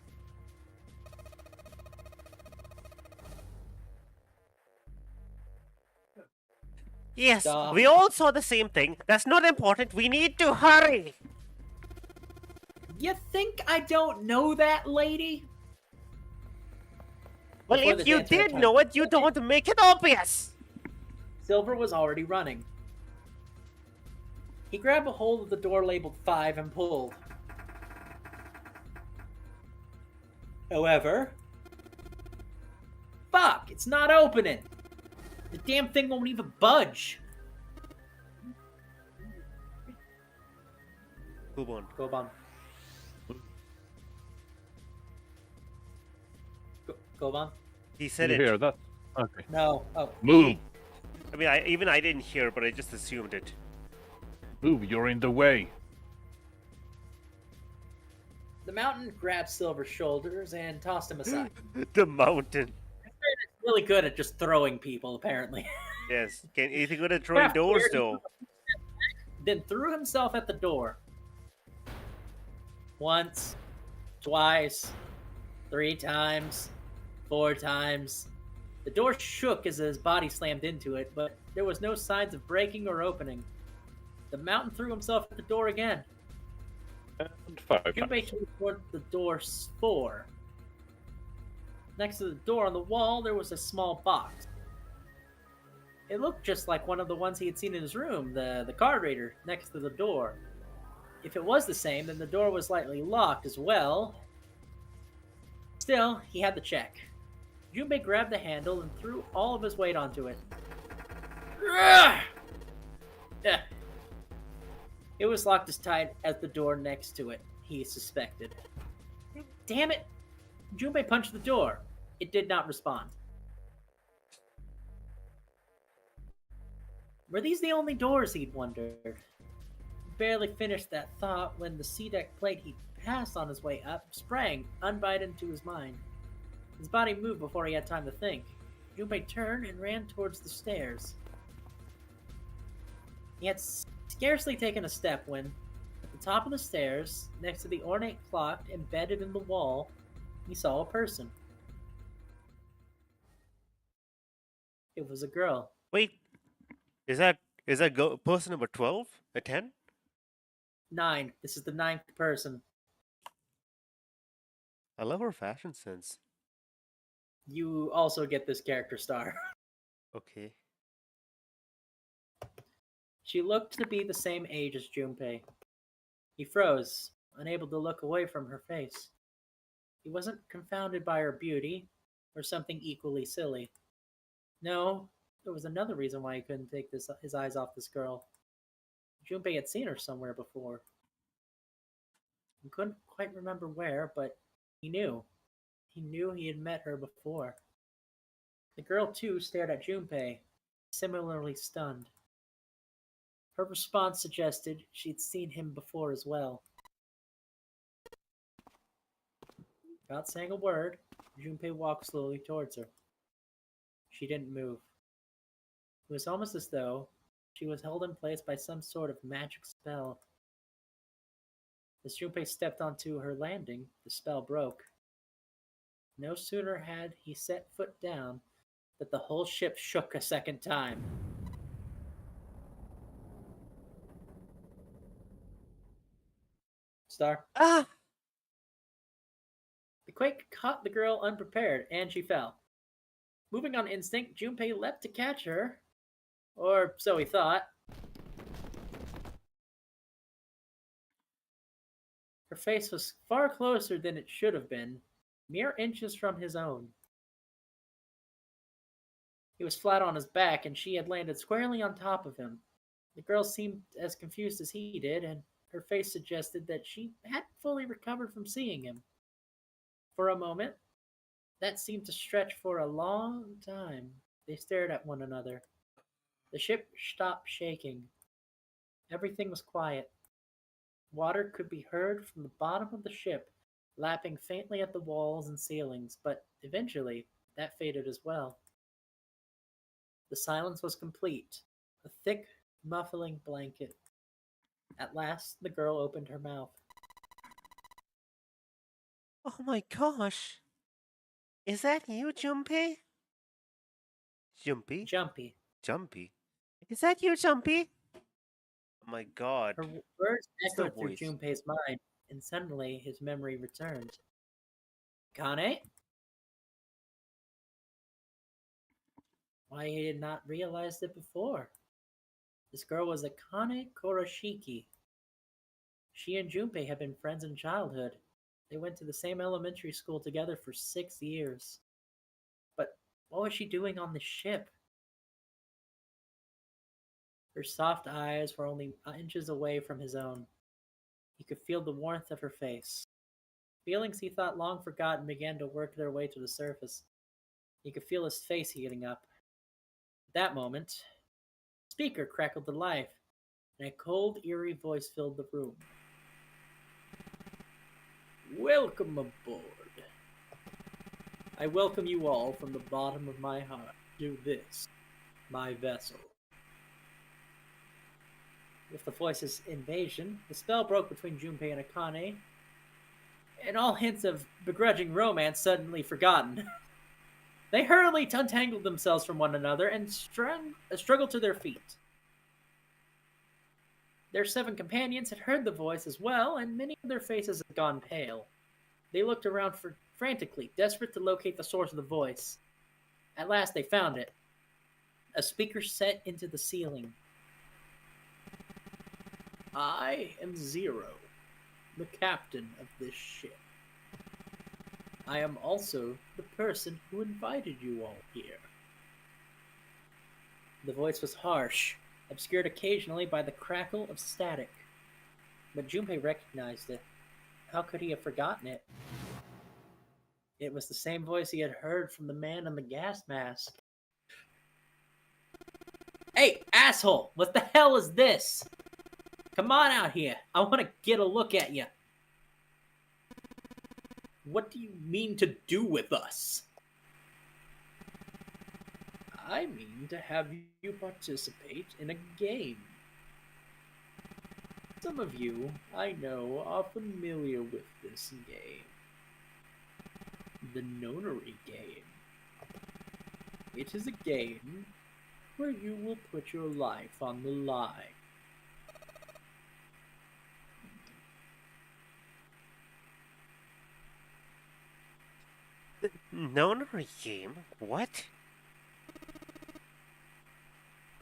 Yes, Stop. we all saw the same thing. That's not important. We need to hurry. You think I don't know that, lady? Well, Before if the you dancer did had know time it, you don't make it obvious. Silver was already running. He grabbed a hold of the door labeled 5 and pulled. However... Fuck! It's not opening! The damn thing won't even budge! Who won? Go on. Go on. He Did said you it. hear that? Okay. No. Oh. Move! I mean, I didn't hear, but I just assumed it. Move, you're in the way. The mountain grabbed Silver's shoulders and tossed him aside. The mountain. Really good at just throwing people, apparently. Yes. Is he good at throwing Kraft doors, cleared though? Then threw himself at the door. Once, twice, 3 times, 4 times. The door shook as his body slammed into it, but there was no signs of breaking or opening. The mountain threw himself at the door again. And 5 times. Junpei came toward the door 4. Next to the door on the wall, there was a small box. It looked just like one of the ones he had seen in his room, the card reader next to the door. If it was the same, then the door was lightly locked as well. Still, he had the check. Junpei grabbed the handle and threw all of his weight onto it. It was locked as tight as the door next to it, he suspected. Damn it! Junpei punched the door. It did not respond. Were these the only doors, he'd wondered? Barely finished that thought when the C-deck plate he passed on his way up sprang, unbidden into his mind. His body moved before he had time to think. Junpei turned and ran towards the stairs. He had scarcely taken a step when, at the top of the stairs, next to the ornate clock embedded in the wall, he saw a person. It was a girl. Wait. Is that person number 12? A 10? 9. This is the 9th person. I love her fashion sense. You also get this character star. Okay. She looked to be the same age as Junpei. He froze, unable to look away from her face. He wasn't confounded by her beauty, or something equally silly. No, there was another reason why he couldn't take his eyes off this girl. Junpei had seen her somewhere before. He couldn't quite remember where, but he knew. He knew he had met her before. The girl, too, stared at Junpei, similarly stunned. Her response suggested she'd seen him before as well. Without saying a word, Junpei walked slowly towards her. She didn't move. It was almost as though she was held in place by some sort of magic spell. As Junpei stepped onto her landing, the spell broke. No sooner had he set foot down that the whole ship shook a second time. Star. Ah! The quake caught the girl unprepared, and she fell. Moving on instinct, Junpei leapt to catch her. Or so he thought. Her face was far closer than it should have been, mere inches from his own. He was flat on his back, and she had landed squarely on top of him. The girl seemed as confused as he did, and her face suggested that she hadn't fully recovered from seeing him. For a moment, that seemed to stretch for a long time. They stared at one another. The ship stopped shaking. Everything was quiet. Water could be heard from the bottom of the ship, lapping faintly at the walls and ceilings, but eventually that faded as well. The silence was complete, a thick, muffling blanket. At last, the girl opened her mouth. Oh my gosh. Is that you, Junpei? Jumpy? Jumpy. Jumpy? Is that you, Jumpy? Oh my god. Her words It's the echoed through voice. Junpei's mind, and suddenly his memory returned. Kane? Why he had not realized it before. This girl was Akane Koroshiki. She and Junpei had been friends in childhood. They went to the same elementary school together for 6 years. But what was she doing on the ship? Her soft eyes were only inches away from his own. He could feel the warmth of her face. Feelings he thought long forgotten began to work their way to the surface. He could feel his face heating up. At that moment, the speaker crackled to life, and a cold, eerie voice filled the room. Welcome aboard. I welcome you all from the bottom of my heart to this, my vessel. With the voice's invasion, the spell broke between Junpei and Akane, and all hints of begrudging romance suddenly forgotten. They hurriedly untangled themselves from one another and struggled to their feet. Their 7 companions had heard the voice as well, and many of their faces had gone pale. They looked around frantically, desperate to locate the source of the voice. At last they found it. A speaker set into the ceiling. I am Zero, the captain of this ship. I am also the person who invited you all here. The voice was harsh, obscured occasionally by the crackle of static. But Junpei recognized it. How could he have forgotten it? It was the same voice he had heard from the man in the gas mask. Hey, asshole! What the hell is this? Come on out here. I want to get a look at you. What do you mean to do with us? I mean to have you participate in a game. Some of you, I know, are familiar with this game. The Nonary game. It is a game where you will put your life on the line. Nonary game? What?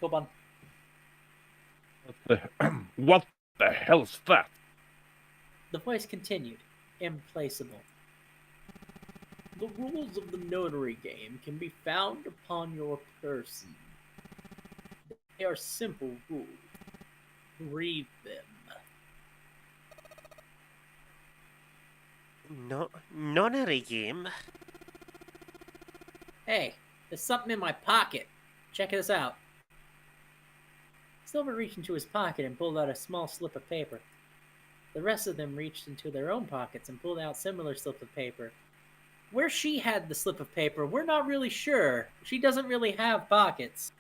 Koban. What the hell's that? The voice continued, implacable. The rules of the Notary game can be found upon your person. They are simple rules. Read them. Nonary game? Hey, there's something in my pocket. Check this out. Silver reached into his pocket and pulled out a small slip of paper. The rest of them reached into their own pockets and pulled out similar slips of paper. Where she had the slip of paper, we're not really sure. She doesn't really have pockets.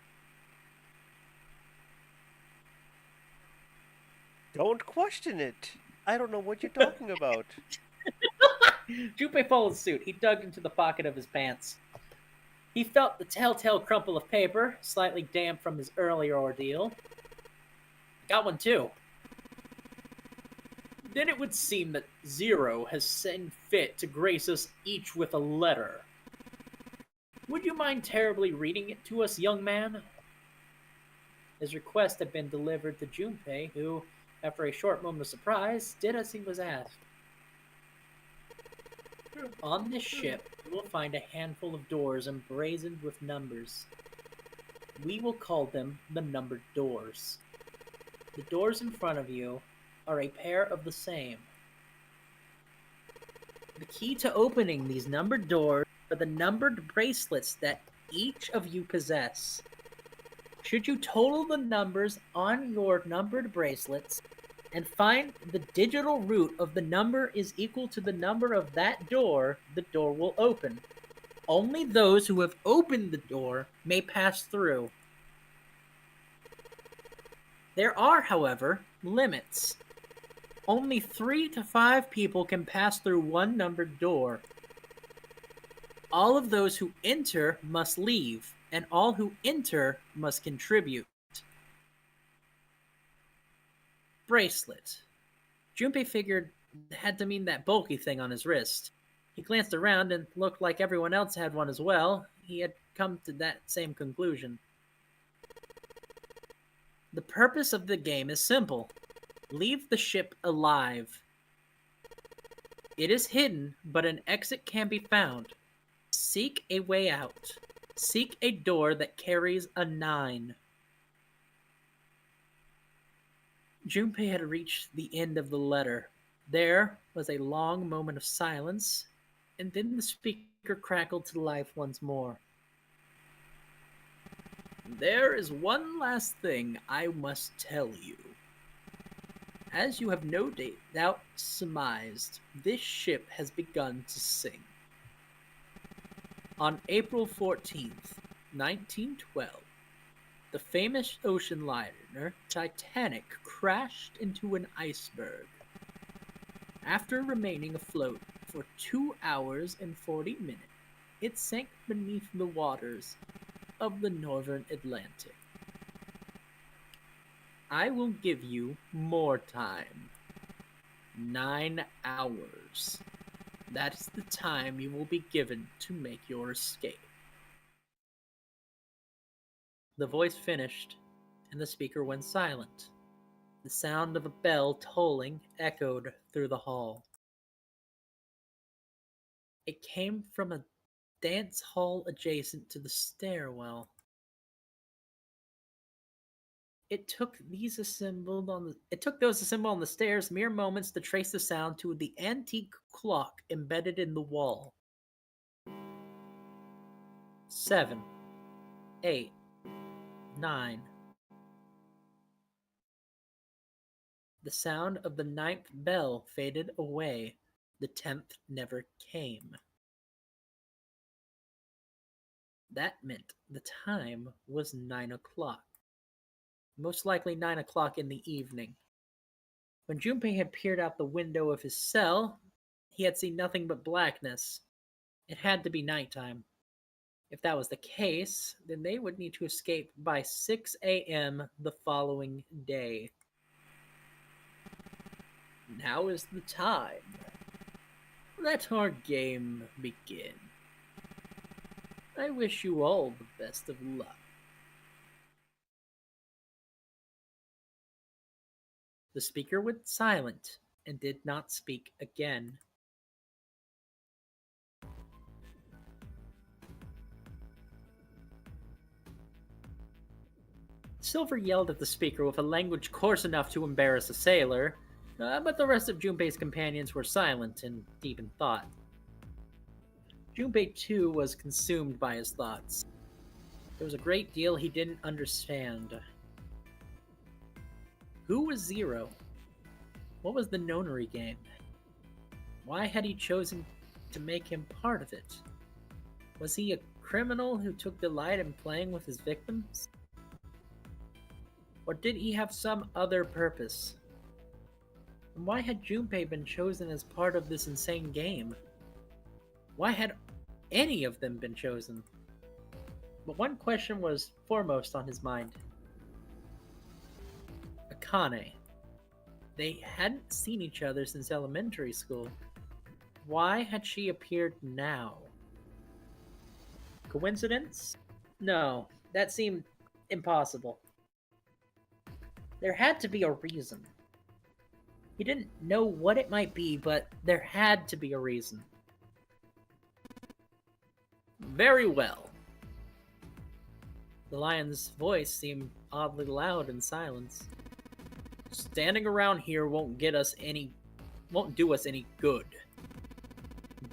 Don't question it. I don't know what you're talking about. Junpei followed suit. He dug into the pocket of his pants. He felt the telltale crumple of paper, slightly damp from his earlier ordeal. Got one too. Then it would seem that Zero has seen fit to grace us each with a letter. Would you mind terribly reading it to us, young man? His request had been delivered to Junpei, who, after a short moment of surprise, did as he was asked. On this ship, you will find a handful of doors emblazoned with numbers. We will call them the numbered doors. The doors in front of you are a pair of the same. The key to opening these numbered doors are the numbered bracelets that each of you possess. Should you total the numbers on your numbered bracelets and find the digital root of the number is equal to the number of that door, the door will open. Only those who have opened the door may pass through. There are, however, limits. Only 3 to 5 people can pass through one numbered door. All of those who enter must leave, and all who enter must contribute. Bracelet. Junpei figured it had to mean that bulky thing on his wrist. He glanced around and looked like everyone else had one as well. He had come to that same conclusion. The purpose of the game is simple. Leave the ship alive. It is hidden, but an exit can be found. Seek a way out. Seek a door that carries a 9. Junpei had reached the end of the letter. There was a long moment of silence, and then the speaker crackled to life once more. There is one last thing I must tell you. As you have no doubt surmised, this ship has begun to sink. On April 14th, 1912, the famous ocean liner Titanic crashed into an iceberg. After remaining afloat for 2 hours and 40 minutes, it sank beneath the waters of the northern Atlantic. I will give you more time. 9 hours. That is the time you will be given to make your escape. The voice finished, and the speaker went silent. The sound of a bell tolling echoed through the hall. It came from a dance hall adjacent to the stairwell. It took those assembled on the stairs mere moments to trace the sound to the antique clock embedded in the wall. 7, 8, 9. The sound of the 9th bell faded away. The 10th never came. That meant the time was 9 o'clock. Most likely 9 o'clock in the evening. When Junpei had peered out the window of his cell, he had seen nothing but blackness. It had to be nighttime. If that was the case, then they would need to escape by 6 a.m. the following day. Now is the time. Let our game begin. I wish you all the best of luck. The speaker went silent and did not speak again. Silver yelled at the speaker with a language coarse enough to embarrass a sailor, but the rest of Junpei's companions were silent and deep in thought. Junpei, too, was consumed by his thoughts. There was a great deal he didn't understand. Who was Zero? What was the Nonary game? Why had he chosen to make him part of it? Was he a criminal who took delight in playing with his victims? Or did he have some other purpose? And why had Junpei been chosen as part of this insane game? Why had any of them been chosen? But one question was foremost on his mind. Akane. They hadn't seen each other since elementary school. Why had she appeared now? Coincidence? No, that seemed impossible. There had to be a reason. He didn't know what it might be, but there had to be a reason. Very well. The lion's voice seemed oddly loud in silence. Standing around here won't do us any good.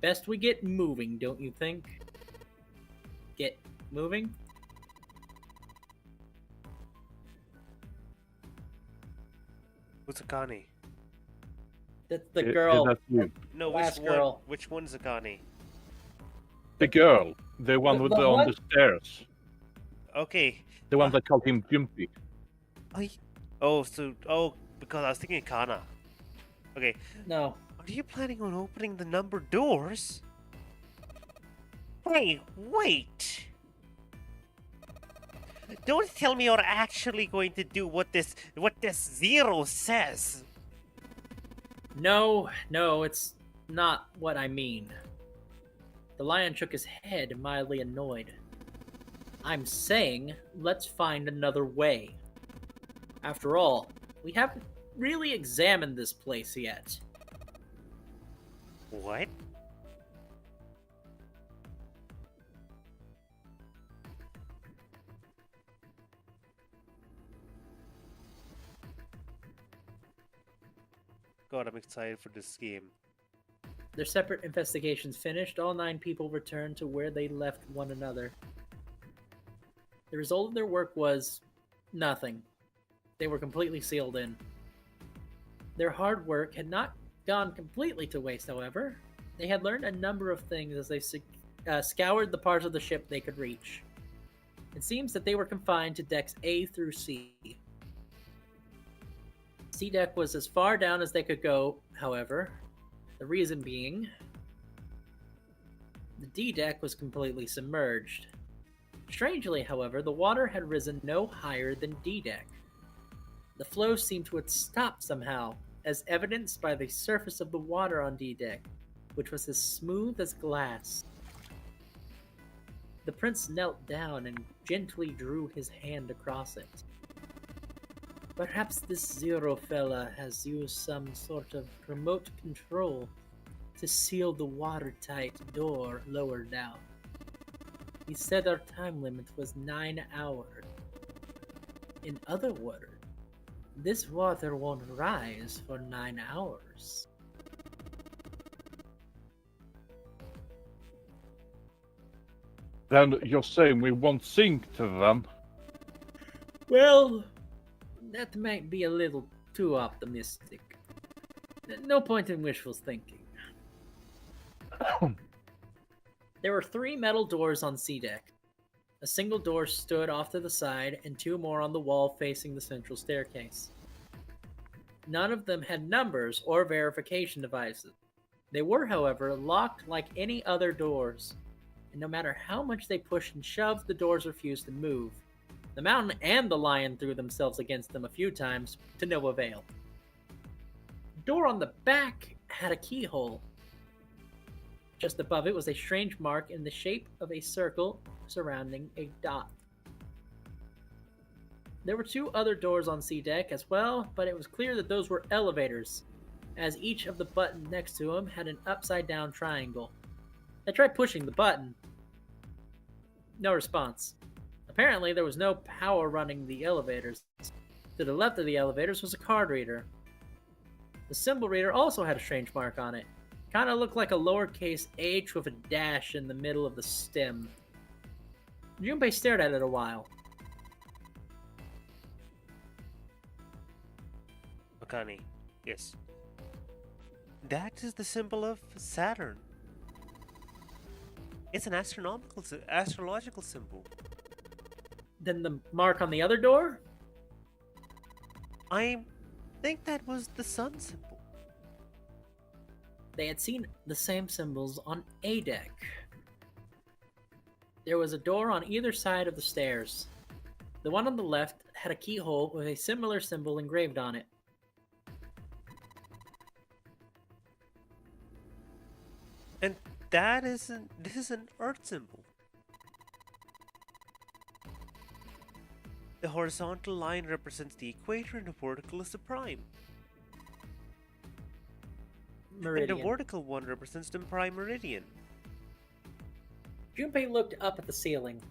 Best we get moving, don't you think? Get moving? Who's Akane? That's the girl. That's you. No, Last which girl. one? Which one's Akane? The girl. The one with the on one- the stairs. Okay. The one that called him Jumpy. Because I was thinking Kana. Okay. No. Are you planning on opening the number doors? Hey, wait! Don't tell me you're actually going to do what this Zero says. No, it's not what I mean. The lion shook his head, mildly annoyed. I'm saying, let's find another way. After all, we haven't really examined this place yet. What? God, I'm excited for this game. Their separate investigations finished, all 9 people returned to where they left one another. The result of their work was nothing. They were completely sealed in. Their hard work had not gone completely to waste, however. They had learned a number of things as they scoured the parts of the ship they could reach. It seems that they were confined to decks A through C. C deck was as far down as they could go, however, the reason being the D deck was completely submerged. Strangely, however, the water had risen no higher than D deck. The flow seemed to have stopped somehow, as evidenced by the surface of the water on D deck, which was as smooth as glass. The prince knelt down and gently drew his hand across it. Perhaps this Zero fella has used some sort of remote control to seal the watertight door lower down. He said our time limit was 9 hours. In other words, this water won't rise for 9 hours. Then you're saying we won't sink to them? Well, that might be a little too optimistic. No point in wishful thinking. There were 3 metal doors on C deck. A single door stood off to the side, and 2 more on the wall facing the central staircase. None of them had numbers or verification devices. They were, however, locked like any other doors, and no matter how much they pushed and shoved, the doors refused to move. The mountain and the lion threw themselves against them a few times, to no avail. The door on the back had a keyhole. Just above it was a strange mark in the shape of a circle surrounding a dot. There were 2 other doors on C deck as well, but it was clear that those were elevators, as each of the buttons next to them had an upside-down triangle. I tried pushing the button. No response. Apparently, there was no power running the elevators. To the left of the elevators was a card reader. The symbol reader also had a strange mark on it. Kind of looked like a lowercase h with a dash in the middle of the stem. Junpei stared at it a while. Makani, yes. That is the symbol of Saturn. It's an astrological symbol. Then the mark on the other door? I think that was the sun symbol. They had seen the same symbols on A deck. There was a door on either side of the stairs. The one on the left had a keyhole with a similar symbol engraved on it. And this is an earth symbol. The horizontal line represents the equator and the vertical is the prime. Meridian. And the vertical one represents the prime meridian. Junpei looked up at the ceiling.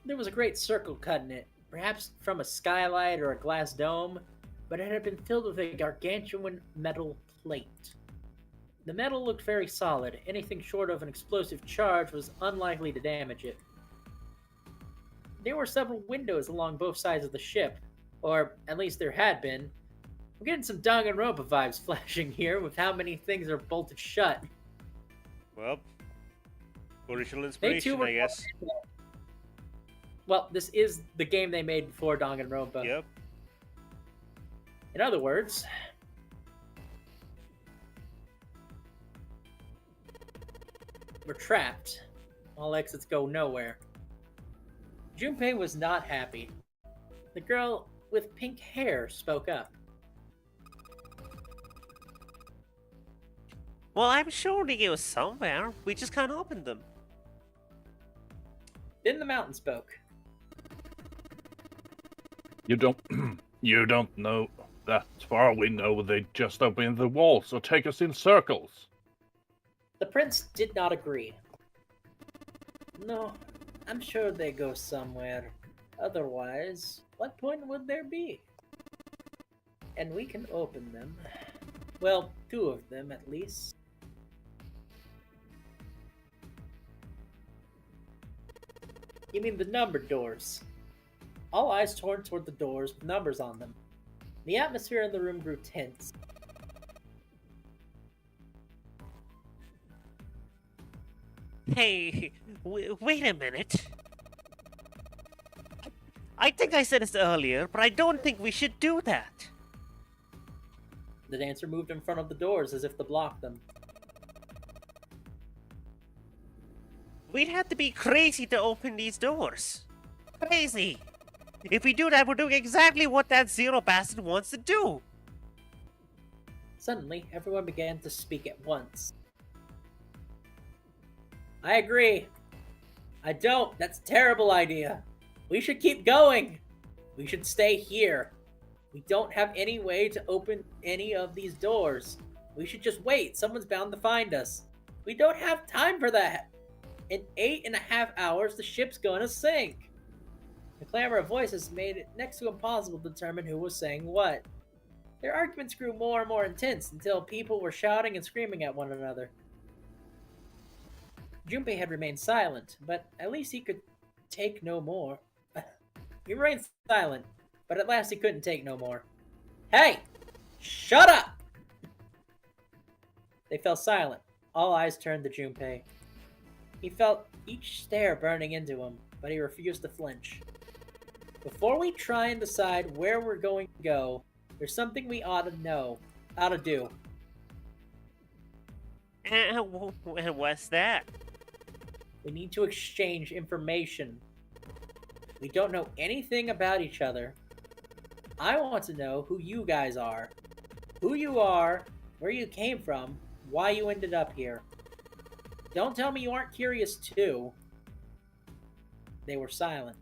There was a great circle cut in it, perhaps from a skylight or a glass dome, but it had been filled with a gargantuan metal plate. The metal looked very solid. Anything short of an explosive charge was unlikely to damage it. There were several windows along both sides of the ship, or at least there had been. I'm getting some Danganronpa vibes flashing here with how many things are bolted shut. Well, original They too inspiration, were I guess. Well, this is the game they made before Danganronpa. Yep. In other words, we're trapped. All exits go nowhere. Junpei was not happy. The girl with pink hair spoke up. Well, I'm sure they go somewhere. We just can't open them. Then the mountain spoke. You don't know. That far we know they just open the walls or take us in circles. The prince did not agree. No, I'm sure they go somewhere. Otherwise, what point would there be? and we can open them. Well, 2 of them at least. You mean the numbered doors? All eyes turned toward the doors with numbers on them. The atmosphere in the room grew tense. Hey, wait a minute. I think I said this earlier, but I don't think we should do that. The dancer moved in front of the doors as if to block them. We'd have to be crazy to open these doors. Crazy. If we do that, we're doing exactly what that Zero bastard wants to do. Suddenly, everyone began to speak at once. I agree. I don't. That's a terrible idea. We should keep going. We should stay here. We don't have any way to open any of these doors. We should just wait. Someone's bound to find us. We don't have time for that. In 8.5 hours, the ship's gonna sink. The clamor of voices made it next to impossible to determine who was saying what. Their arguments grew more and more intense until people were shouting and screaming at one another. Junpei had remained silent, but at least he could take no more. He remained silent, but at last he couldn't take no more. Hey! Shut up! They fell silent. All eyes turned to Junpei. He felt each stare burning into him, but he refused to flinch. Before we try and decide where we're going to go, there's something we ought to do. What's that? We need to exchange information. We don't know anything about each other. I want to know who you guys are. Who you are, where you came from, why you ended up here. Don't tell me you aren't curious too. They were silent.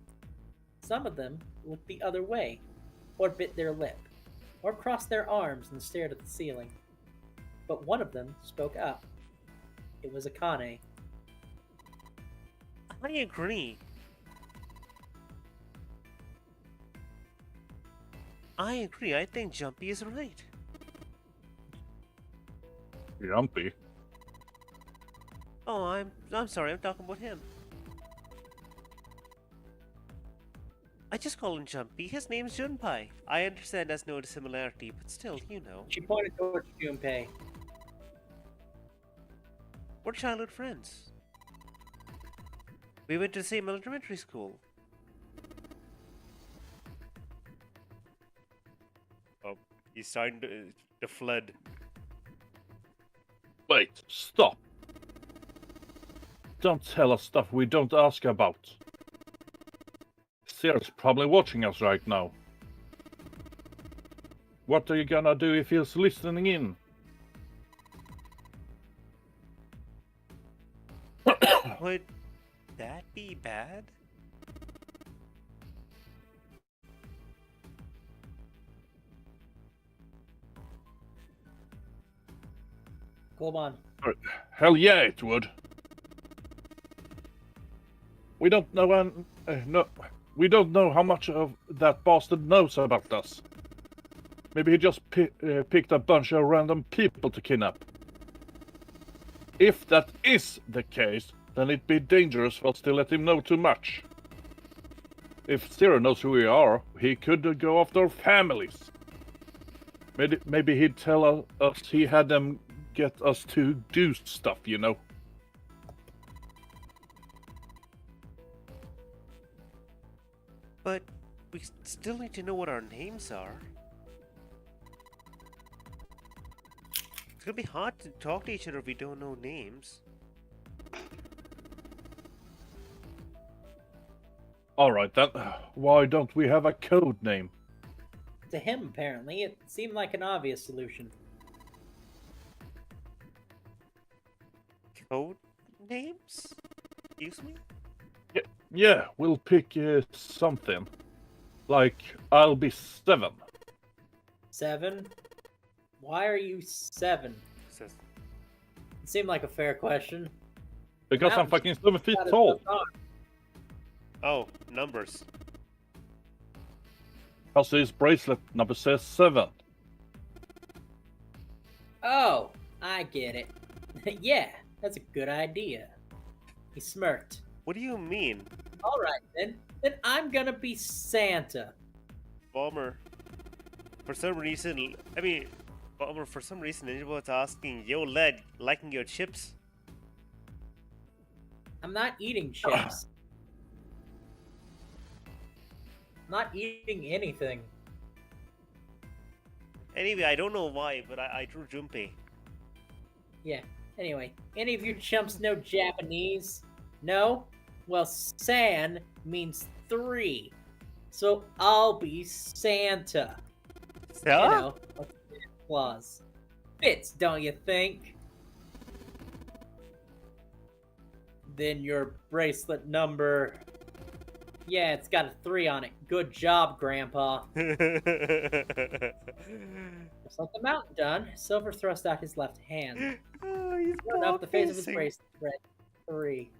Some of them looked the other way, or bit their lip, or crossed their arms and stared at the ceiling. But one of them spoke up. It was Akane. I agree. I think Jumpy is right. Jumpy? Oh, I'm sorry. I'm talking about him. I just call him Jumpy. His name's Junpei. I understand there's no similarity, but still, you know. She pointed towards Junpei. We're childhood friends. We went to the same elementary school. Oh, he's starting to flood. Wait, stop. Don't tell us stuff we don't ask about. Sarah's probably watching us right now. What are you gonna do if he's listening in? Would that be bad? Go on. Hell yeah, it would. We don't know we don't know how much of that bastard knows about us. Maybe he just picked a bunch of random people to kidnap. If that is the case, then it'd be dangerous for us to let him know too much. If Zero knows who we are, he could go after our families. Maybe he'd tell us he had them get us to do stuff, you know. But we still need to know what our names are. It's gonna be hard to talk to each other if we don't know names. Alright then, why don't we have a code name? To him, apparently, it seemed like an obvious solution. Code names? Excuse me? Yeah, we'll pick something. Like, I'll be 7. 7? Why are you 7? Says, It seemed like a fair question. Because I'm fucking 7 feet tall. oh, numbers. Also, his bracelet number says 7. Oh, I get it. Yeah, that's a good idea. He smirked. What do you mean? All right, then. Then I'm gonna be Santa. Bomber. For some reason, I mean, Bomber, for some reason, Ninja was asking, yo, lad, liking your chips? I'm not eating chips. Not eating anything. Anyway, I don't know why, but I drew Junpei. Yeah. Anyway, any of you chumps know Japanese? No? Well, San means 3. So I'll be Santa. You know, like Santa Claus. Fits, don't you think? Then your bracelet number. Yeah, it's got a 3 on it. Good job, Grandpa. Just like the mountain done, Silver thrust out his left hand. Oh, he's Sure enough, the face of his missing. bracelet read 3.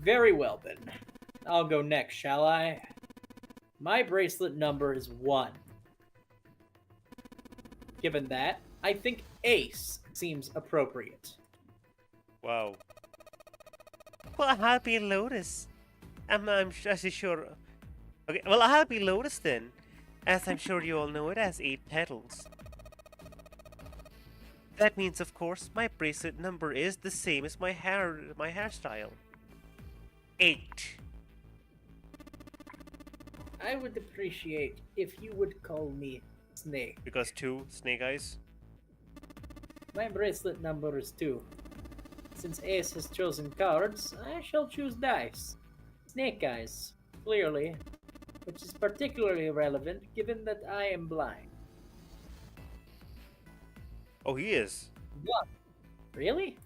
Very well then. I'll go next, shall I? My bracelet number is 1. Given that, I think Ace seems appropriate. Wow. Well, happy Lotus. I'm sure. Okay, well, a happy Lotus then, as I'm sure you all know it has 8 petals. That means, of course, my bracelet number is the same as my hairstyle. 8. I would appreciate if you would call me Snake. Because 2 snake eyes. My bracelet number is 2. Since Ace has chosen cards, I shall choose dice. Snake eyes, clearly, which is particularly relevant given that I am blind. Oh, he is. What? Really?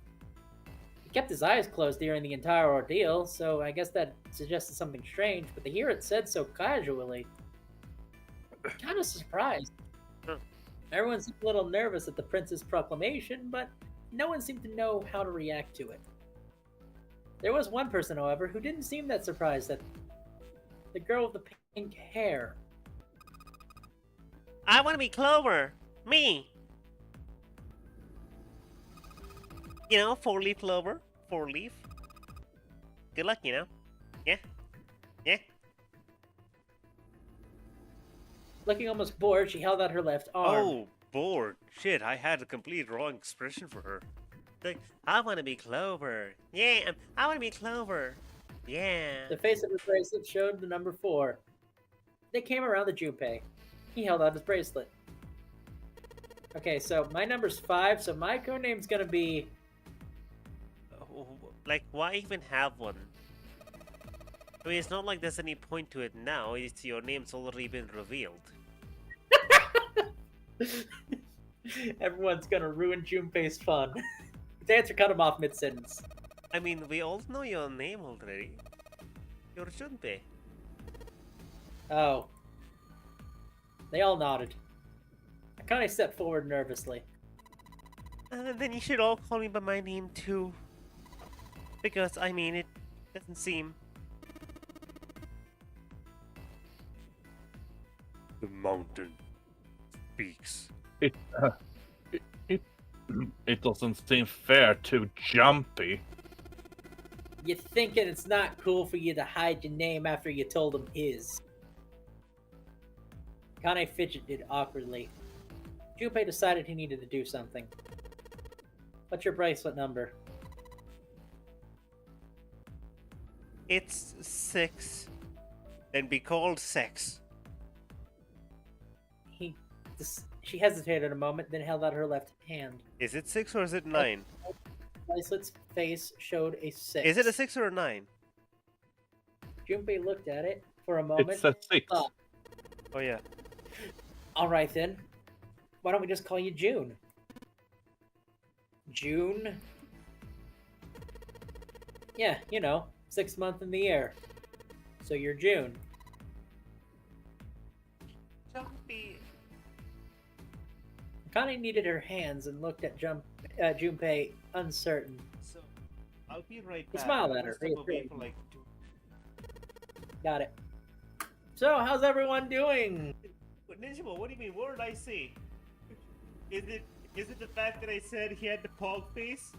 He kept his eyes closed during the entire ordeal, so I guess that suggested something strange, but to hear it said so casually, kind of surprised. Huh. Everyone seemed a little nervous at the prince's proclamation, but no one seemed to know how to react to it. There was one person, however, who didn't seem that surprised at the girl with the pink hair. I want to be Clover. Me. You know, 4-leaf clover. 4-leaf. Good luck, you know. Yeah. Yeah. Looking almost bored, she held out her left arm. Oh, bored. Shit, I had a complete wrong expression for her. Like, I want to be Clover. Yeah, I want to be Clover. Yeah. The face of his bracelet showed the number 4. They came around the Junpei. He held out his bracelet. Okay, so my number's 5, so my codename's gonna be... Like, why even have one? I mean, it's not like there's any point to it now. It's your name's already been revealed. Everyone's gonna ruin Junpei's fun. His answer cut him off mid-sentence. I mean, we all know your name already. You're Junpei. Oh. They all nodded. I kind of stepped forward nervously. Then you should all call me by my name too. Because, I mean, it doesn't seem... The mountain speaks. It doesn't seem fair to Jumpy. You thinking it's not cool for you to hide your name after you told him his. Kane fidgeted awkwardly. Junpei decided he needed to do something. What's your bracelet number? It's 6. Then be called Sex. She hesitated a moment, then held out her left hand. Is it 6 or is it 9? Bracelet's face showed a 6. Is it a 6 or a 9? Junpei looked at it for a moment. It's a 6. thought, Oh yeah. all right then. Why don't we just call you June? June? Yeah, you know, 6th month in the year. So you're June. Jumpy. Connie needed her hands and looked at Junpei, uncertain. So, I'll be right He back. smiled at her, Step away reassuring for her. like Got it. So, how's everyone doing? Ninja, what do you mean? What did I say? Is Is it the fact that I said he had the pog face?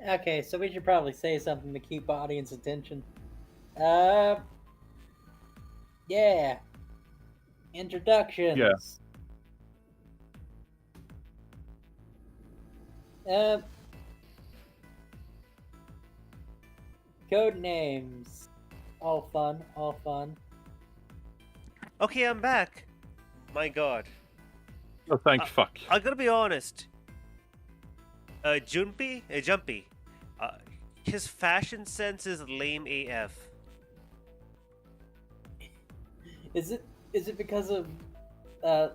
Okay, so we should probably say something to keep audience attention. Yeah. Introductions. Yeah. Code names. All fun, all fun. Okay, I'm back. My god. Oh, thank fuck. I gotta be honest. Jumpy, his fashion sense is lame AF. Is it because of the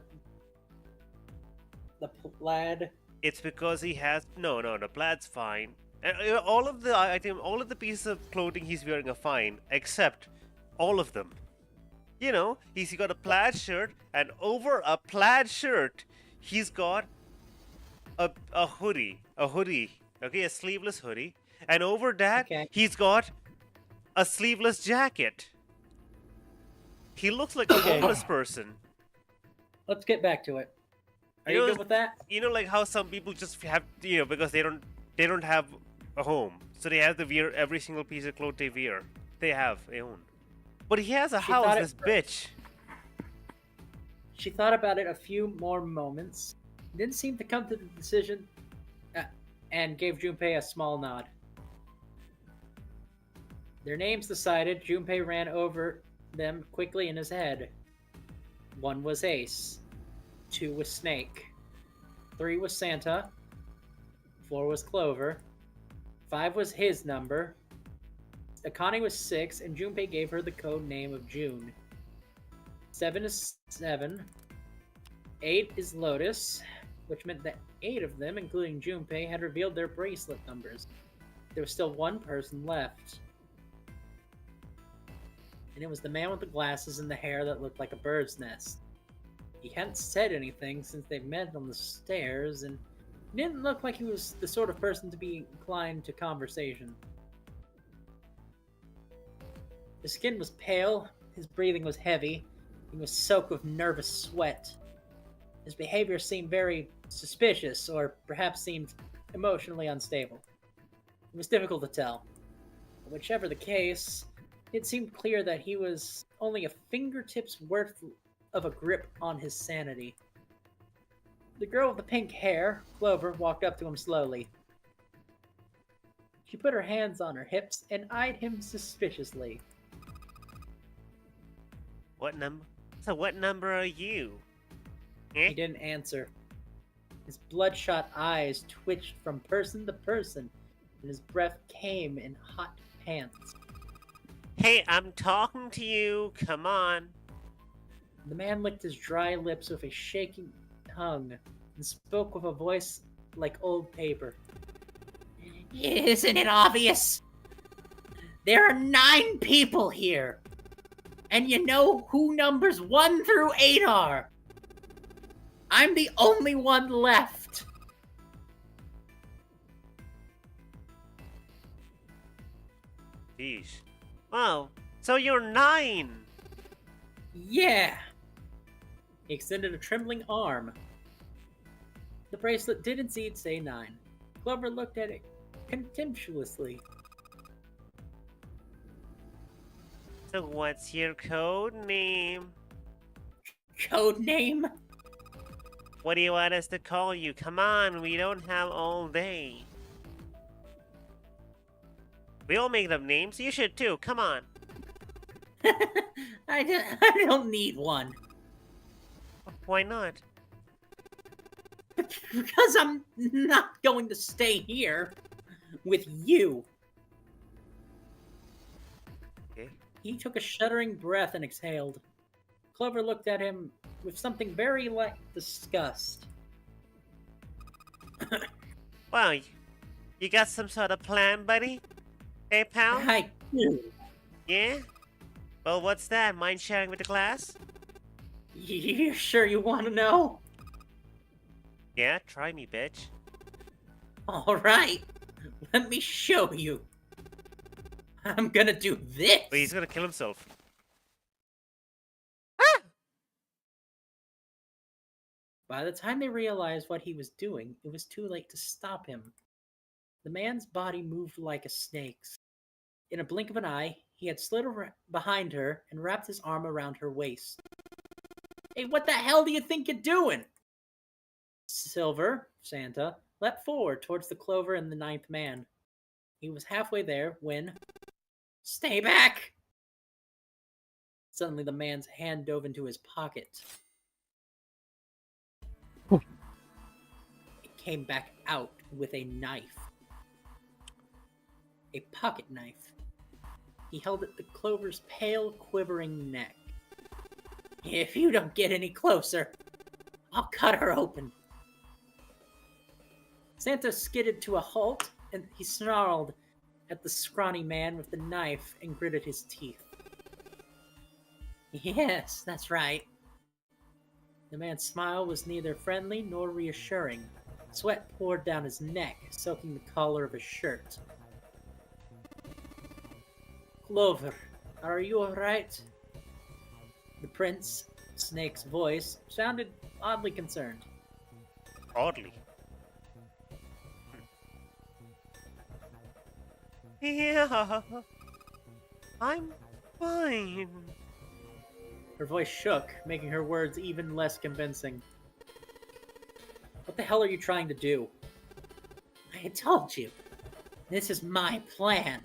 plaid? It's because he has no. Plaid's fine. And all of the pieces of clothing he's wearing are fine, except all of them. You know, he's got a plaid shirt, and over a plaid shirt, he's got a hoodie, okay, a sleeveless hoodie, and over that, Okay. he's got a sleeveless jacket. He looks like a Okay. homeless person. Let's get back to it. Are You you know, good with that? You know, like how some people just have, because they don't have a home, so they have to wear every single piece of clothes they wear. They have a own. But he has a She house, thought this bitch. She thought about it a few more moments, didn't seem to come to the decision, and gave Junpei a small nod. Their names decided, Junpei ran over them quickly in his head. 1 was Ace. 2 was Snake. 3 was Santa. 4 was Clover. 5 was his number. Akane was 6, and Junpei gave her the code name of June. 7 is 7. 8 is Lotus, which meant that 8 of them, including Junpei, had revealed their bracelet numbers. There was still one person left. And it was the man with the glasses and the hair that looked like a bird's nest. He hadn't said anything since they met on the stairs, and didn't look like he was the sort of person to be inclined to conversation. His skin was pale, his breathing was heavy, he was soaked with nervous sweat. His behavior seemed very suspicious, or perhaps seemed emotionally unstable. It was difficult to tell. Whichever the case, it seemed clear that he was only a fingertip's worth of a grip on his sanity. The girl with the pink hair, Clover, walked up to him slowly. She put her hands on her hips and eyed him suspiciously. What number? So what number are you? He didn't answer. His bloodshot eyes twitched from person to person, and his breath came in hot pants. Hey, I'm talking to you. Come on. The man licked his dry lips with a shaking tongue and spoke with a voice like old paper. Isn't it obvious? There are 9 people here. And you know who numbers 1 through 8 are. I'm the only one left. Sheesh. Wow, so you're 9! Yeah! He extended a trembling arm. The bracelet did indeed say 9. Clover looked at it contemptuously. So what's your code name? Code name? What do you want us to call you? Come on, we don't have all day. We all make up names. You should too. Come on. I don't need one. Why not? Because I'm not going to stay here with you. Okay. He took a shuddering breath and exhaled. Clover looked at him with something very like disgust. Wow, you got some sort of plan, buddy? Hey, pal? I do. Yeah? Well, what's that? Mind sharing with the class? You sure you want to know? Yeah, try me, bitch. All right. Let me show you. I'm gonna do this. Wait, he's gonna kill himself. By the time they realized what he was doing, it was too late to stop him. The man's body moved like a snake's. In a blink of an eye, he had slid behind her and wrapped his arm around her waist. Hey, what the hell do you think you're doing? Silver, Santa, leapt forward towards the Clover and the 9th man. He was halfway there when... Stay back! Suddenly the man's hand dove into his pocket. It came back out with a knife. A pocket knife. He held it to Clover's pale, quivering neck. If you don't get any closer, I'll cut her open. Santa skidded to a halt, and he snarled at the scrawny man with the knife and gritted his teeth. Yes, that's right. The man's smile was neither friendly nor reassuring. Sweat poured down his neck, soaking the collar of his shirt. Clover, are you alright? The prince, Snake's voice, sounded oddly concerned. Oddly. Yeah, I'm fine. Her voice shook, making her words even less convincing. What the hell are you trying to do? I had told you. This is my plan.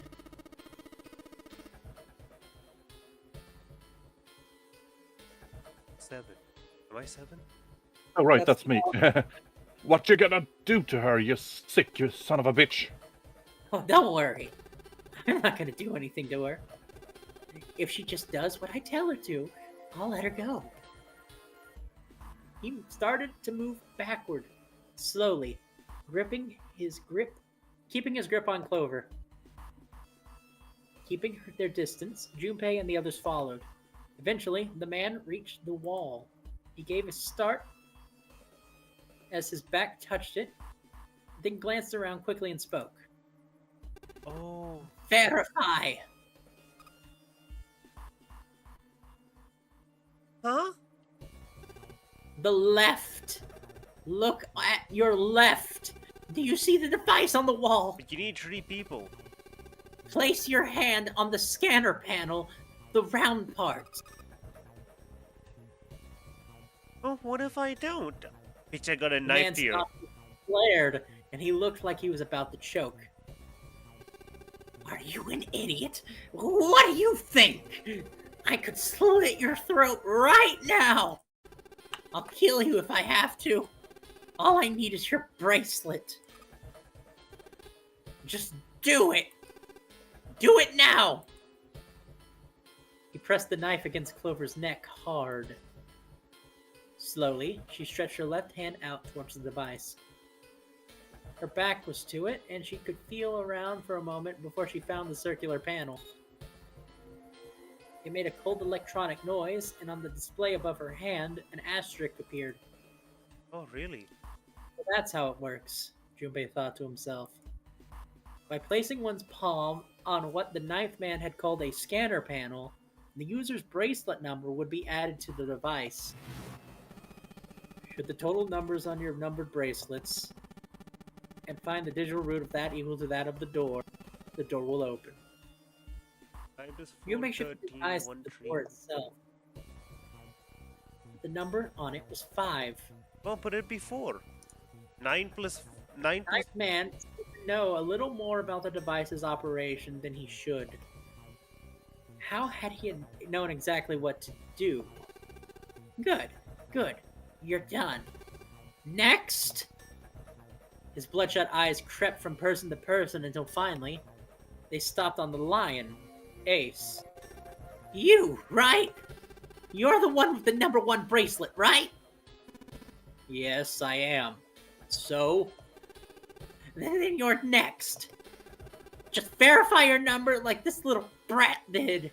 7. Am I 7? Oh, right, That's that's me. What you gonna do to her, you sick, you son of a bitch? Oh, don't worry. I'm not gonna do anything to her. If she just does what I tell her to, I'll let her go. He started to move backward, slowly, keeping his grip on Clover. Keeping their distance, Junpei and the others followed. Eventually, the man reached the wall. He gave a start as his back touched it, then glanced around quickly and spoke. Oh. Verify! Huh? The left! Look at your left! Do you see the device on the wall? But you need 3 people. Place your hand on the scanner panel, the round part. Oh, what if I don't? Bitch, I got a The knife man here. stopped, glared, and he looked like he was about to choke. Are you an idiot? What do you think? I could slit your throat right now! I'll kill you if I have to. All I need is your bracelet. Just do it! Do it now! He pressed the knife against Clover's neck hard. Slowly, she stretched her left hand out towards the device. Her back was to it, and she could feel around for a moment before she found the circular panel. It made a cold electronic noise, and on the display above her hand, an asterisk appeared. Oh, really? Well, that's how it works, Junpei thought to himself. By placing one's palm on what the Knife Man had called a scanner panel, the user's bracelet number would be added to the device. Should the total numbers on your numbered bracelets and find the digital root of that equal to that of the door will open. You make sure to eyes the door itself. The number on it was 5. Oh, but it'd be 4. 9 plus 9 plus. Knife Man seemed to know a little more about the device's operation than he should. How had he known exactly what to do? Good. You're done. Next! His bloodshot eyes crept from person to person until finally, they stopped on the lion, Ace. You, right? You're the one with the number 1 bracelet, right? Yes, I am. So? Then you're next. Just verify your number like this little brat did.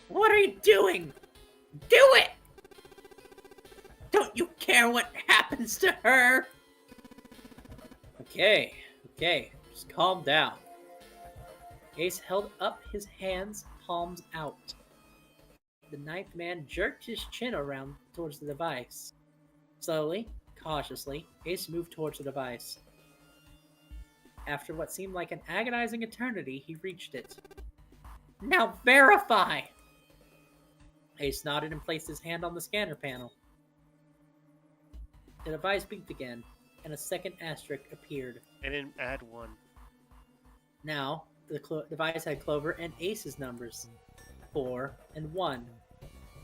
What are you doing? Do it! Don't you care what happens to her? Okay, just calm down. Ace held up his hands, palms out. The Knife Man jerked his chin around towards the device. Slowly, cautiously, Ace moved towards the device. After what seemed like an agonizing eternity, he reached it. Now verify! Ace nodded and placed his hand on the scanner panel. The device beeped again, and a second asterisk appeared. And then add 1. Now, the device had Clover and Ace's numbers. 4 and 1.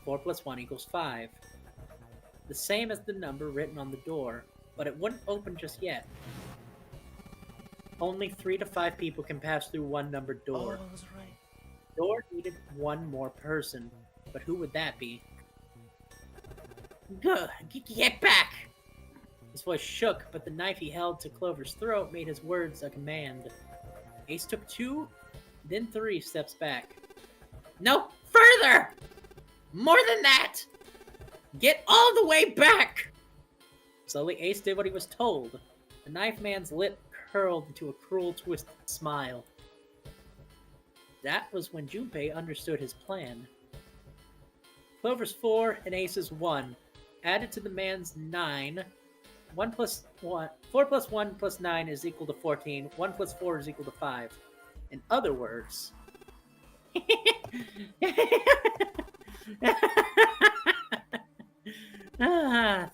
4 plus 1 equals 5. The same as the number written on the door, but it wouldn't open just yet. Only 3 to 5 people can pass through one numbered door. Oh, that's right. The door needed one more person, but who would that be? Good, get back! His voice shook, but the knife he held to Clover's throat made his words a command. Ace took 2, then 3 steps back. No, further! More than that! Get all the way back! Slowly, Ace did what he was told. The Knife Man's lip curled into a cruel, twisted smile. That was when Junpei understood his plan. Clover's 4 and Ace's 1. Added to the man's 9. 4 plus 1 plus 9 is equal to 14. 1 plus 4 is equal to 5. In other words...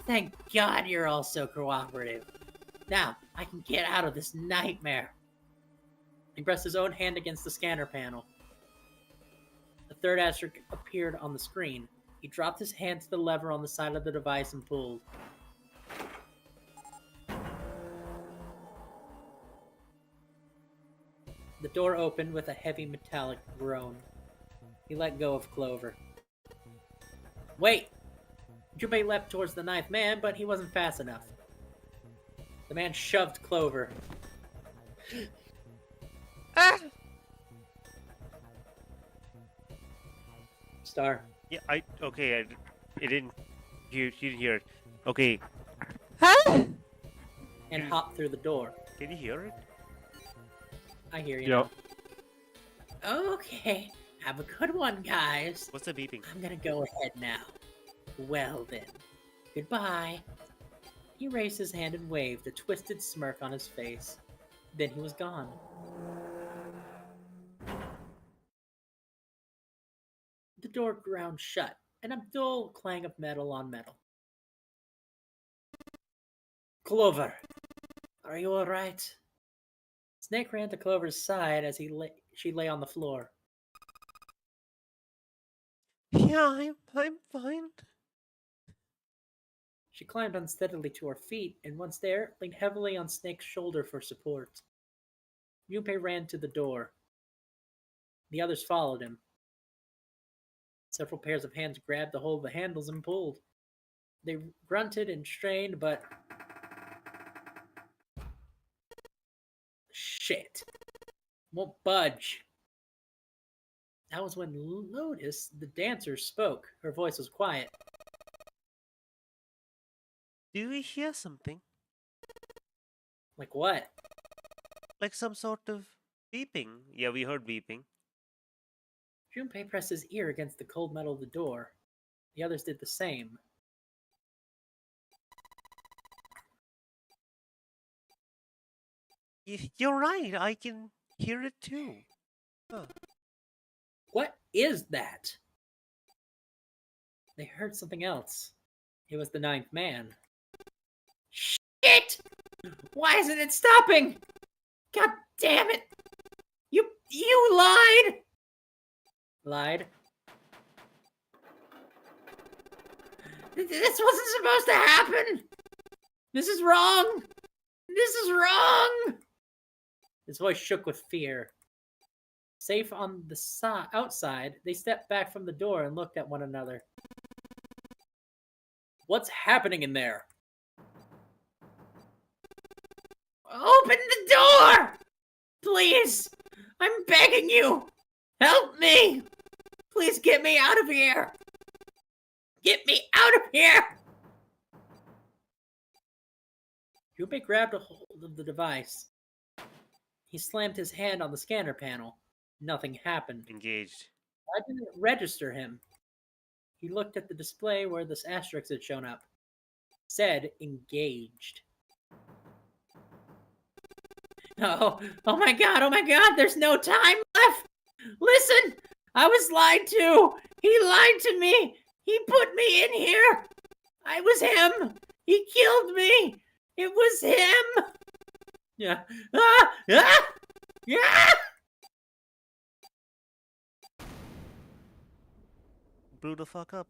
Thank God you're all so cooperative. Now, I can get out of this nightmare. He pressed his own hand against the scanner panel. The third asterisk appeared on the screen. He dropped his hand to the lever on the side of the device and pulled. The door opened with a heavy metallic groan. He let go of Clover. Wait! Junpei leapt towards the Knife Man, but he wasn't fast enough. The man shoved Clover. Ah! Star. Yeah, it didn't. You didn't hear it. Okay. And hopped through the door. Did you hear it? I hear you. Yeah. Now. Okay. Have a good one, guys. What's the beeping? I'm gonna go ahead now. Well then. Goodbye. He raised his hand and waved, a twisted smirk on his face. Then he was gone. The door ground shut, and a dull clang of metal on metal. Clover, are you alright? Snake ran to Clover's side as she lay on the floor. Yeah, I'm fine. She climbed unsteadily to her feet, and once there, leaned heavily on Snake's shoulder for support. Junpei ran to the door. The others followed him. Several pairs of hands grabbed the hold of the handles and pulled. They grunted and strained, but... Shit. Won't budge. That was when Lotus, the dancer, spoke. Her voice was quiet. Do we hear something? Like what? Like some sort of beeping. Yeah, we heard beeping. Junpei pressed his ear against the cold metal of the door. The others did the same. You're right. I can hear it too. Huh. What is that? They heard something else. It was the ninth man. Shit! Why isn't it stopping? God damn it! You lied! Lied? This wasn't supposed to happen! This is wrong! This is wrong! His voice shook with fear. Safe on the outside, they stepped back from the door and looked at one another. What's happening in there? Open the door! Please! I'm begging you! Help me! Please get me out of here! Get me out of here! Junpei grabbed a hold of the device. He slammed his hand on the scanner panel. Nothing happened. Engaged. Why didn't it register him? He looked at the display where this asterisk had shown up. Said engaged. Oh my god, there's no time left! Listen! I was lied to! He lied to me! He put me in here! I was him! He killed me! It was him! Yeah. Yeah! Blew the fuck up.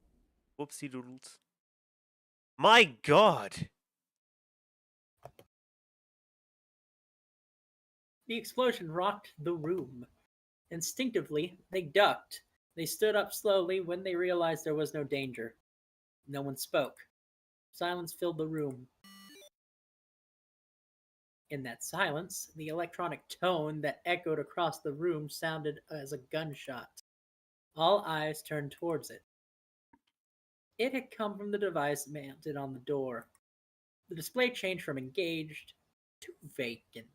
Whoopsie doodles. My god! The explosion rocked the room. Instinctively, they ducked. They stood up slowly when they realized there was no danger. No one spoke. Silence filled the room. In that silence, the electronic tone that echoed across the room sounded as a gunshot. All eyes turned towards it. It had come from the device mounted on the door. The display changed from engaged to vacant.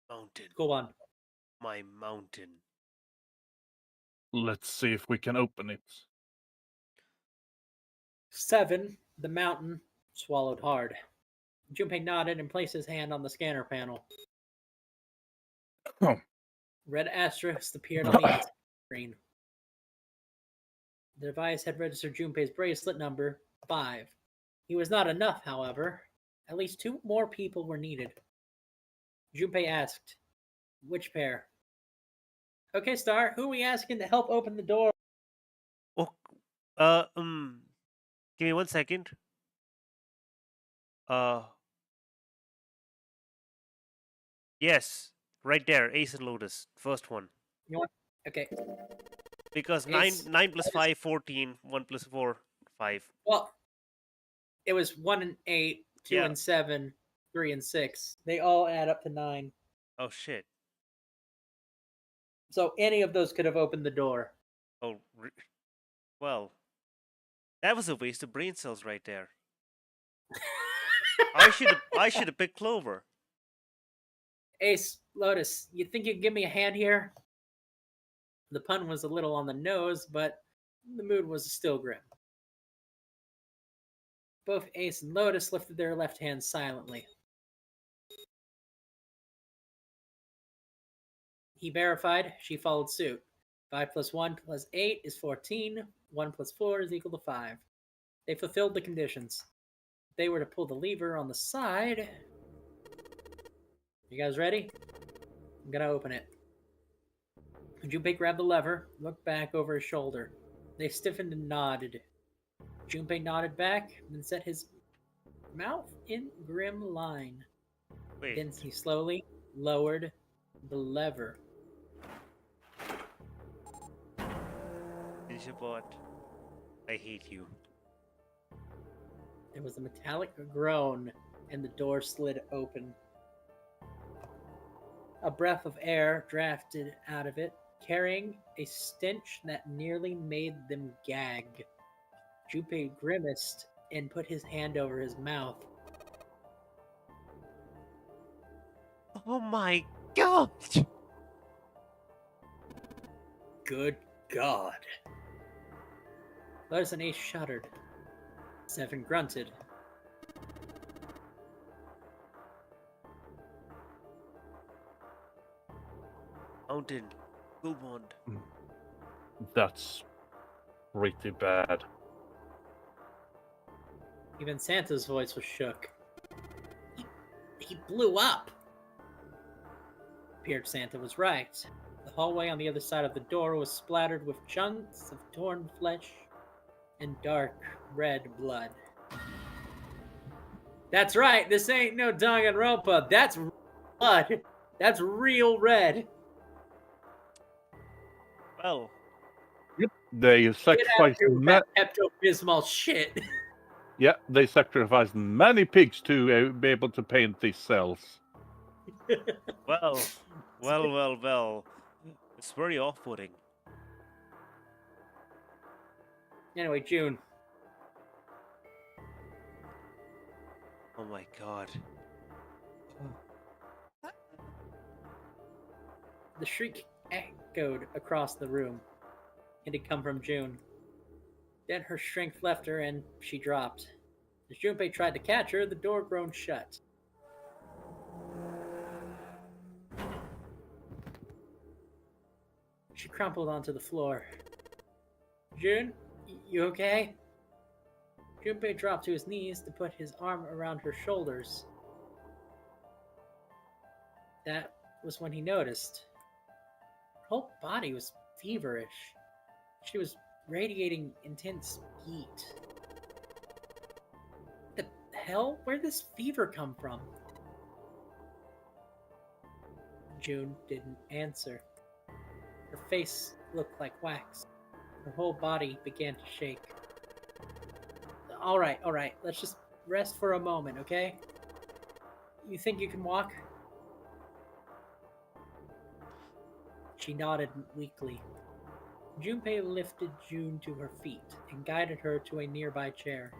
Mountain. Go on. My mountain. Let's see if we can open it. 7. The mountain swallowed hard. Junpei nodded and placed his hand on the scanner panel. Oh. Red asterisk appeared on the screen. The device had registered Junpei's bracelet number 5. He was not enough, however. At least 2 more people were needed. Junpei asked, which pair? Okay, Star, who are we asking to help open the door? Oh, give me 1 second. Yes, right there, Ace and Lotus, first one. You want? Okay. Because Ace, 9 plus 5, 14, 1 plus 4, 5. Well, it was 1 and 8, 2 Yeah. and 7, 3 and 6. They all add up to 9. Oh shit. So any of those could have opened the door. Oh, well, that was a waste of brain cells right there. I should have picked Clover. Ace, Lotus, you think you'd give me a hand here? The pun was a little on the nose, but the mood was still grim. Both Ace and Lotus lifted their left hands silently. He verified, she followed suit. 5 plus 1 plus 8 is 14. 1 plus 4 is equal to 5. They fulfilled the conditions. If they were to pull the lever on the side... You guys ready? I'm gonna open it. Junpei grabbed the lever, looked back over his shoulder. They stiffened and nodded. Junpei nodded back, then set his mouth in grim line. Wait. Then he slowly lowered the lever. Digibot, I hate you. There was a metallic groan, and the door slid open. A breath of air drafted out of it, carrying a stench that nearly made them gag. Junpei grimaced and put his hand over his mouth. Oh my god! Good God. Lotus and Ace shuddered. Seven grunted. Mountain, go bond. That's pretty bad. Even Santa's voice was shook. He blew up. Appeared Santa was right. The hallway on the other side of the door was splattered with chunks of torn flesh and dark red blood. That's right, this ain't no Danganronpa. That's blood. That's real red. Well, They Get out of sacrificed here with that Pepto-Bismol shit. yeah, they sacrificed many pigs to be able to paint these cells. well. It's very off-putting. Anyway, June. Oh my god. The shriek echoed across the room. It had come from June. Then her strength left her and she dropped. As Junpei tried to catch her, the door groaned shut. She crumpled onto the floor. June, you okay? Junpei dropped to his knees to put his arm around her shoulders. That was when he noticed. Her whole body was feverish. She was radiating intense heat. The hell? Where'd this fever come from? June didn't answer. Her face looked like wax. Her whole body began to shake. All right. Let's just rest for a moment, okay? You think you can walk? She nodded weakly. Junpei lifted June to her feet and guided her to a nearby chair.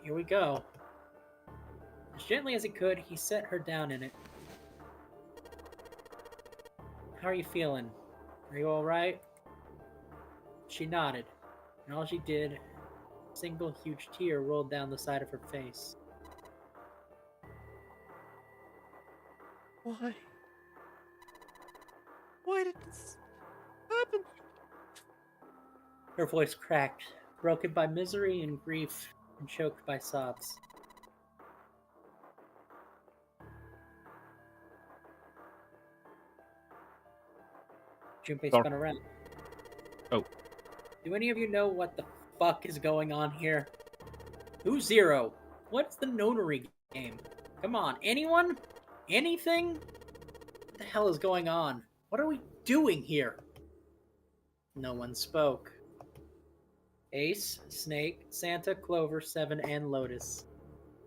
Here we go. As gently as he could, he set her down in it. How are you feeling? Are you alright? She nodded, and all she did, a single huge tear rolled down the side of her face. Why? Why did this happen? Her voice cracked, broken by misery and grief, and choked by sobs. Junpei spun around. Oh. Do any of you know what the fuck is going on here? Who's Zero? What's the nonary game? Come on, anyone? Anything? What the hell is going on? What are we doing here? No one spoke. Ace, Snake, Santa, Clover, Seven, and Lotus.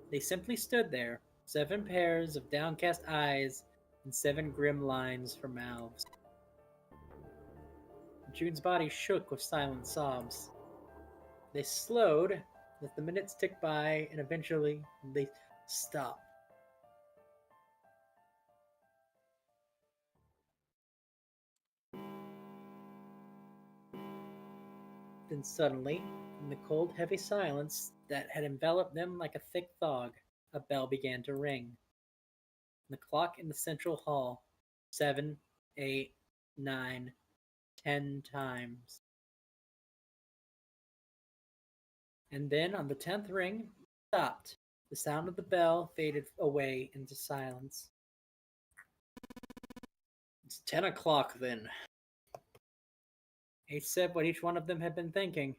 They simply stood there, 7 pairs of downcast eyes and 7 grim lines for mouths. June's body shook with silent sobs. They slowed, let the minutes tick by, and eventually they stopped. Then suddenly, in the cold, heavy silence that had enveloped them like a thick fog, a bell began to ring. The clock in the central hall, 7, 8, 9, 10 times. And then on the 10th ring, it stopped. The sound of the bell faded away into silence. It's 10 o'clock then. Ace said what each one of them had been thinking.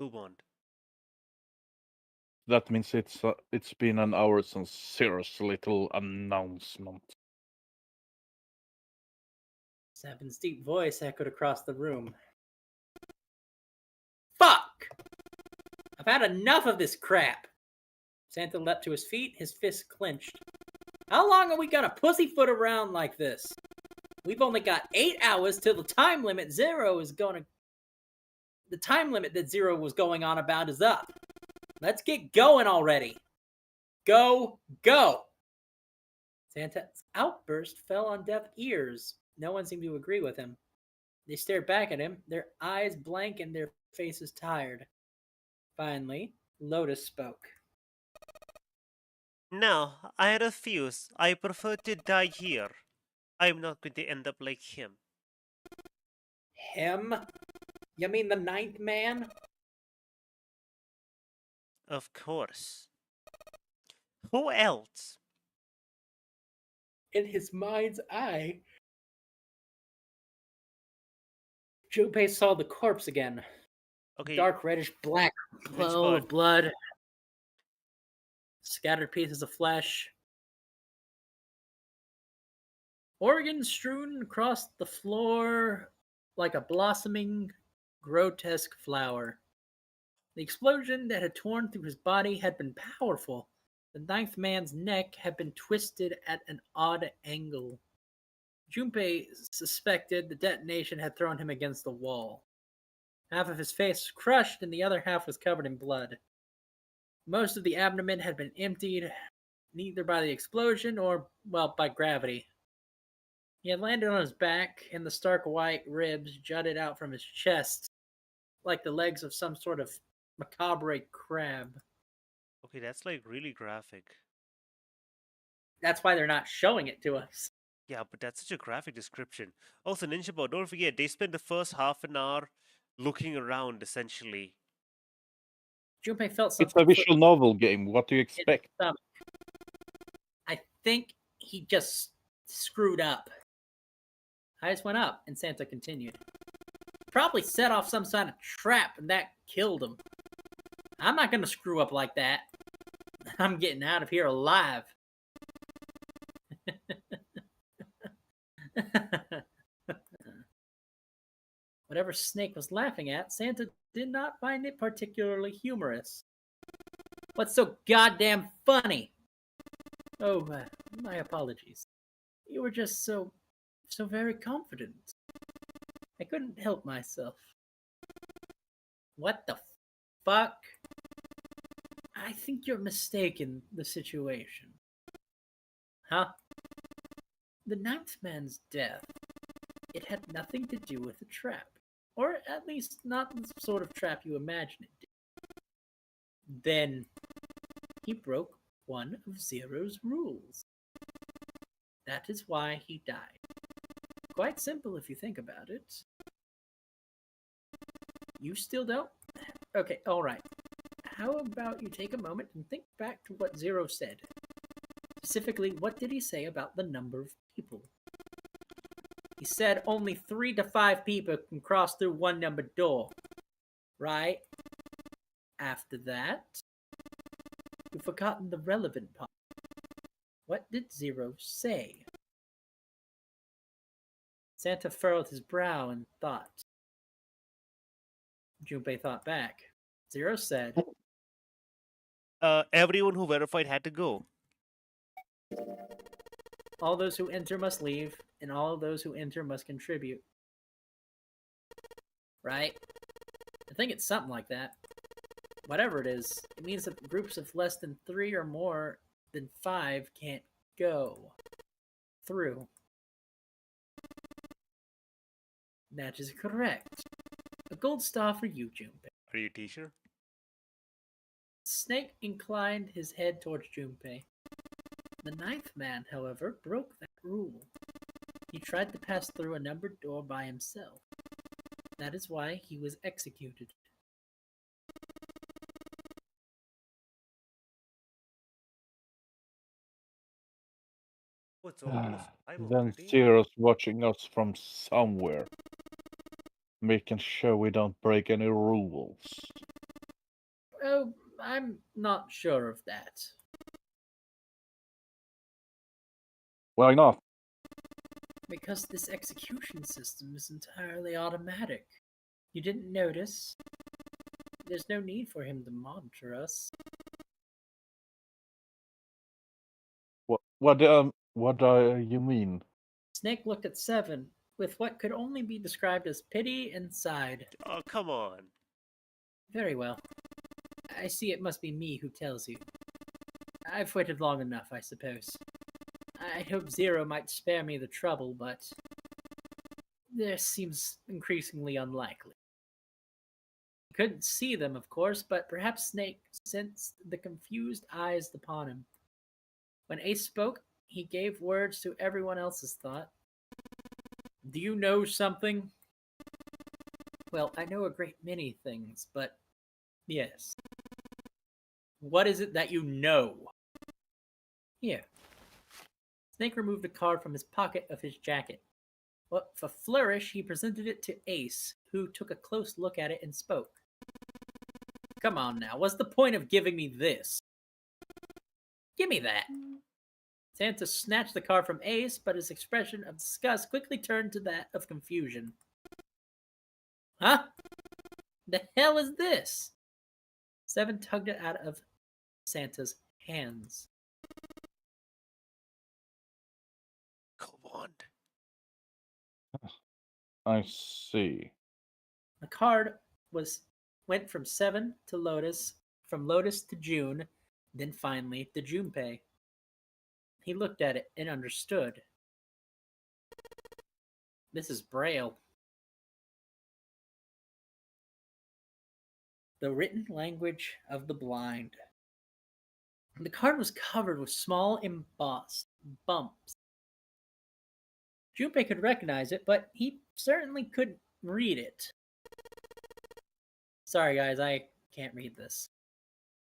Who won? That means it's been an hour since Zero's little announcement. Seven's deep voice echoed across the room. Fuck! I've had enough of this crap! Santa leapt to his feet, his fists clenched. How long are we gonna pussyfoot around like this? We've only got 8 hours till the time limit the time limit that Zero was going on about is up. Let's get going already. Go, go! Santa's outburst fell on deaf ears. No one seemed to agree with him. They stared back at him, their eyes blank and their faces tired. Finally, Lotus spoke. No, I refuse. I prefer to die here. I'm not going to end up like him. Him? You mean the ninth man? Of course. Who else? In his mind's eye, Junpei saw the corpse again. Okay, Dark reddish black which flow part? of blood, scattered pieces of flesh, organs strewn across the floor like a blossoming, grotesque flower. The explosion that had torn through his body had been powerful. The ninth man's neck had been twisted at an odd angle. Junpei suspected the detonation had thrown him against the wall. Half of his face was crushed and the other half was covered in blood. Most of the abdomen had been emptied, neither by the explosion or, well, by gravity. He had landed on his back, and the stark white ribs jutted out from his chest like the legs of some sort of macabre crab. Okay, that's like really graphic. That's why they're not showing it to us. Yeah, but that's such a graphic description. Also, Ninja Boy, don't forget, they spent the first half an hour looking around, essentially. Junpei felt It's something a visual novel game. What do you in his expect? stomach. I think he just screwed up. Eyes went up, and Santa continued. Probably set off some kind of trap, and that killed him. I'm not gonna screw up like that. I'm getting out of here alive. Whatever Snake was laughing at, Santa did not find it particularly humorous. What's so goddamn funny? Oh, my apologies. You were just so very confident. I couldn't help myself. What the fuck? I think you're mistaken the situation. Huh? The ninth man's death, it had nothing to do with the trap. Or at least not the sort of trap you imagine it did. Then, he broke one of Zero's rules. That is why he died. Quite simple if you think about it. You still don't? Okay, alright. How about you take a moment and think back to what Zero said? Specifically, what did he say about the number of people? He said only 3 to 5 people can cross through one numbered door. Right? After that, you've forgotten the relevant part. What did Zero say? Santa furrowed his brow and thought. Junpei thought back. Zero said, Everyone who verified had to go. all those who enter must leave, and all those who enter must contribute. Right? I think it's something like that. Whatever it is, it means that groups of less than 3 or more than 5 can't go through. That is correct. A gold star for you, Junpei. Are you a teacher? Snake inclined his head towards Junpei. The ninth man, however, broke that rule. He tried to pass through a numbered door by himself. That is why he was executed. Oh, it's almost time Then already. Zero's watching us from somewhere, making sure we don't break any rules. Oh, I'm not sure of that. Why not? Because this execution system is entirely automatic. You didn't notice? There's no need for him to monitor us. What do you mean? Snake looked at Seven with what could only be described as pity and sighed. Oh, come on. Very well. I see it must be me who tells you. I've waited long enough, I suppose. I hope Zero might spare me the trouble, but this seems increasingly unlikely. He couldn't see them, of course, but perhaps Snake sensed the confused eyes upon him. When Ace spoke, he gave words to everyone else's thought. Do you know something? Well, I know a great many things, but yes. What is it that you know? Here. Snake removed a card from his pocket of his jacket. With a flourish, he presented it to Ace, who took a close look at it and spoke. Come on now, what's the point of giving me this? Give me that. Santa snatched the card from Ace, but his expression of disgust quickly turned to that of confusion. Huh? The hell is this? Seven tugged it out of Santa's hands. Come on. I see. The card went from Seven to Lotus, from Lotus to June, then finally to Junpei. He looked at it and understood. This is Braille. The written language of the blind. The card was covered with small embossed bumps. Junpei could recognize it, but he certainly couldn't read it. Sorry guys, I can't read this.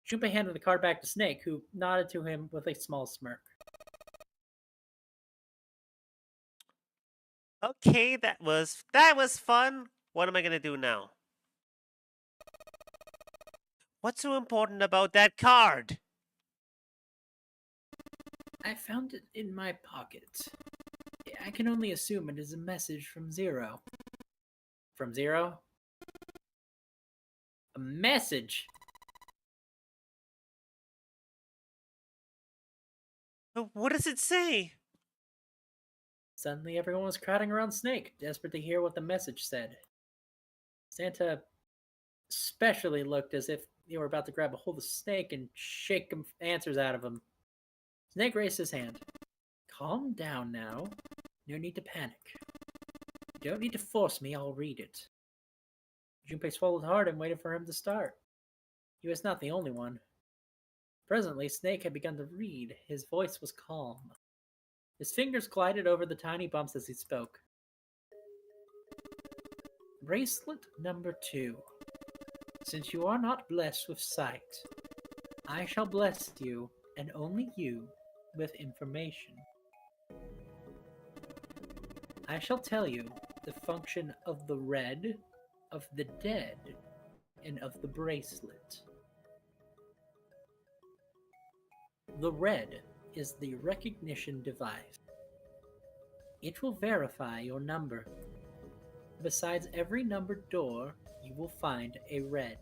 Junpei handed the card back to Snake, who nodded to him with a small smirk. Okay, that was fun. What am I gonna do now? What's so important about that card? I found it in my pocket. I can only assume it is a message from Zero. From Zero? A message? What does it say? Suddenly everyone was crowding around Snake, desperate to hear what the message said. Santa especially looked as if they were about to grab a hold of Snake and shake answers out of him. Snake raised his hand. Calm down now. No need to panic. You don't need to force me, I'll read it. Junpei swallowed hard and waited for him to start. He was not the only one. Presently, Snake had begun to read. His voice was calm. His fingers glided over the tiny bumps as he spoke. Bracelet number 2. Since you are not blessed with sight, I shall bless you, and only you, with information. I shall tell you the function of the red, of the dead, and of the bracelet. The red is the recognition device. It will verify your number. Besides every numbered door, you will find a red.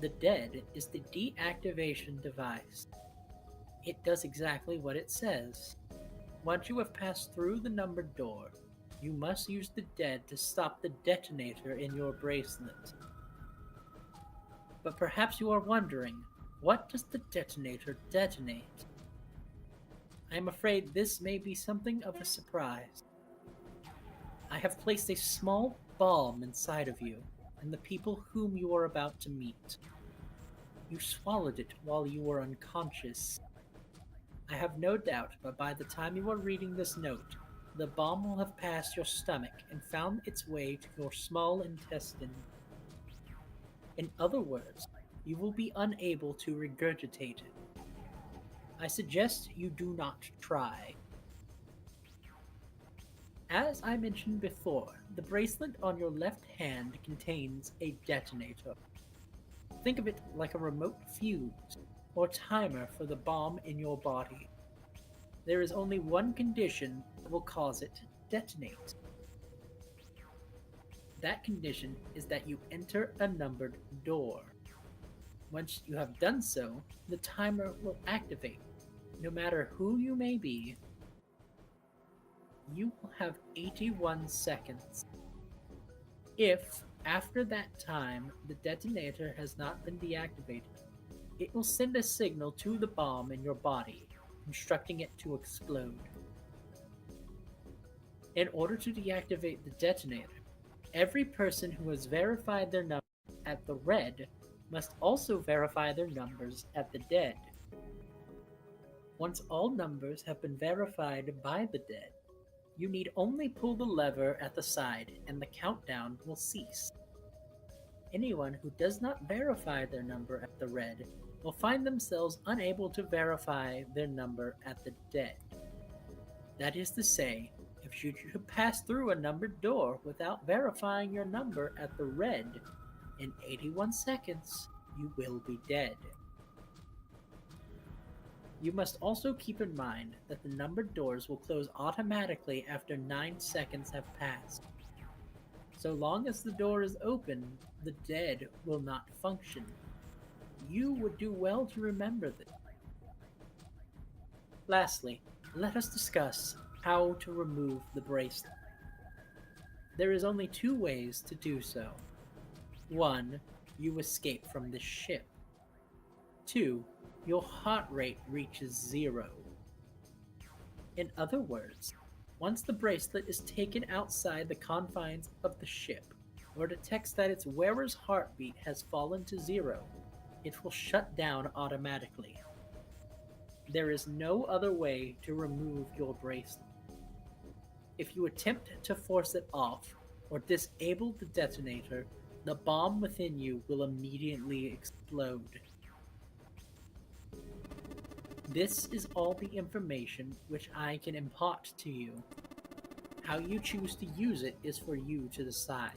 The dead is the deactivation device. It does exactly what it says. Once you have passed through the numbered door, you must use the dead to stop the detonator in your bracelet. But perhaps you are wondering, what does the detonator detonate? I am afraid this may be something of a surprise. I have placed a small bomb inside of you and the people whom you are about to meet. You swallowed it while you were unconscious. I have no doubt, but by the time you are reading this note, the bomb will have passed your stomach and found its way to your small intestine. In other words, you will be unable to regurgitate it. I suggest you do not try. As I mentioned before, the bracelet on your left hand contains a detonator. Think of it like a remote fuse or timer for the bomb in your body. There is only one condition that will cause it to detonate. That condition is that you enter a numbered door. Once you have done so, the timer will activate. No matter who you may be, you will have 81 seconds. If, after that time, the detonator has not been deactivated, it will send a signal to the bomb in your body, instructing it to explode. In order to deactivate the detonator, every person who has verified their number at the red must also verify their numbers at the dead. Once all numbers have been verified by the dead, you need only pull the lever at the side and the countdown will cease. Anyone who does not verify their number at the red will find themselves unable to verify their number at the dead. That is to say, if you pass through a numbered door without verifying your number at the red, in 81 seconds, you will be dead. You must also keep in mind that the numbered doors will close automatically after 9 seconds have passed. So long as the door is open, the dead will not function. You would do well to remember this. Lastly, let us discuss how to remove the bracelet. There is only 2 ways to do so. 1. You escape from the ship. 2. Your heart rate reaches 0. In other words, once the bracelet is taken outside the confines of the ship, or detects that its wearer's heartbeat has fallen to 0, it will shut down automatically. There is no other way to remove your bracelet. If you attempt to force it off or disable the detonator, the bomb within you will immediately explode. This is all the information which I can impart to you. How you choose to use it is for you to decide.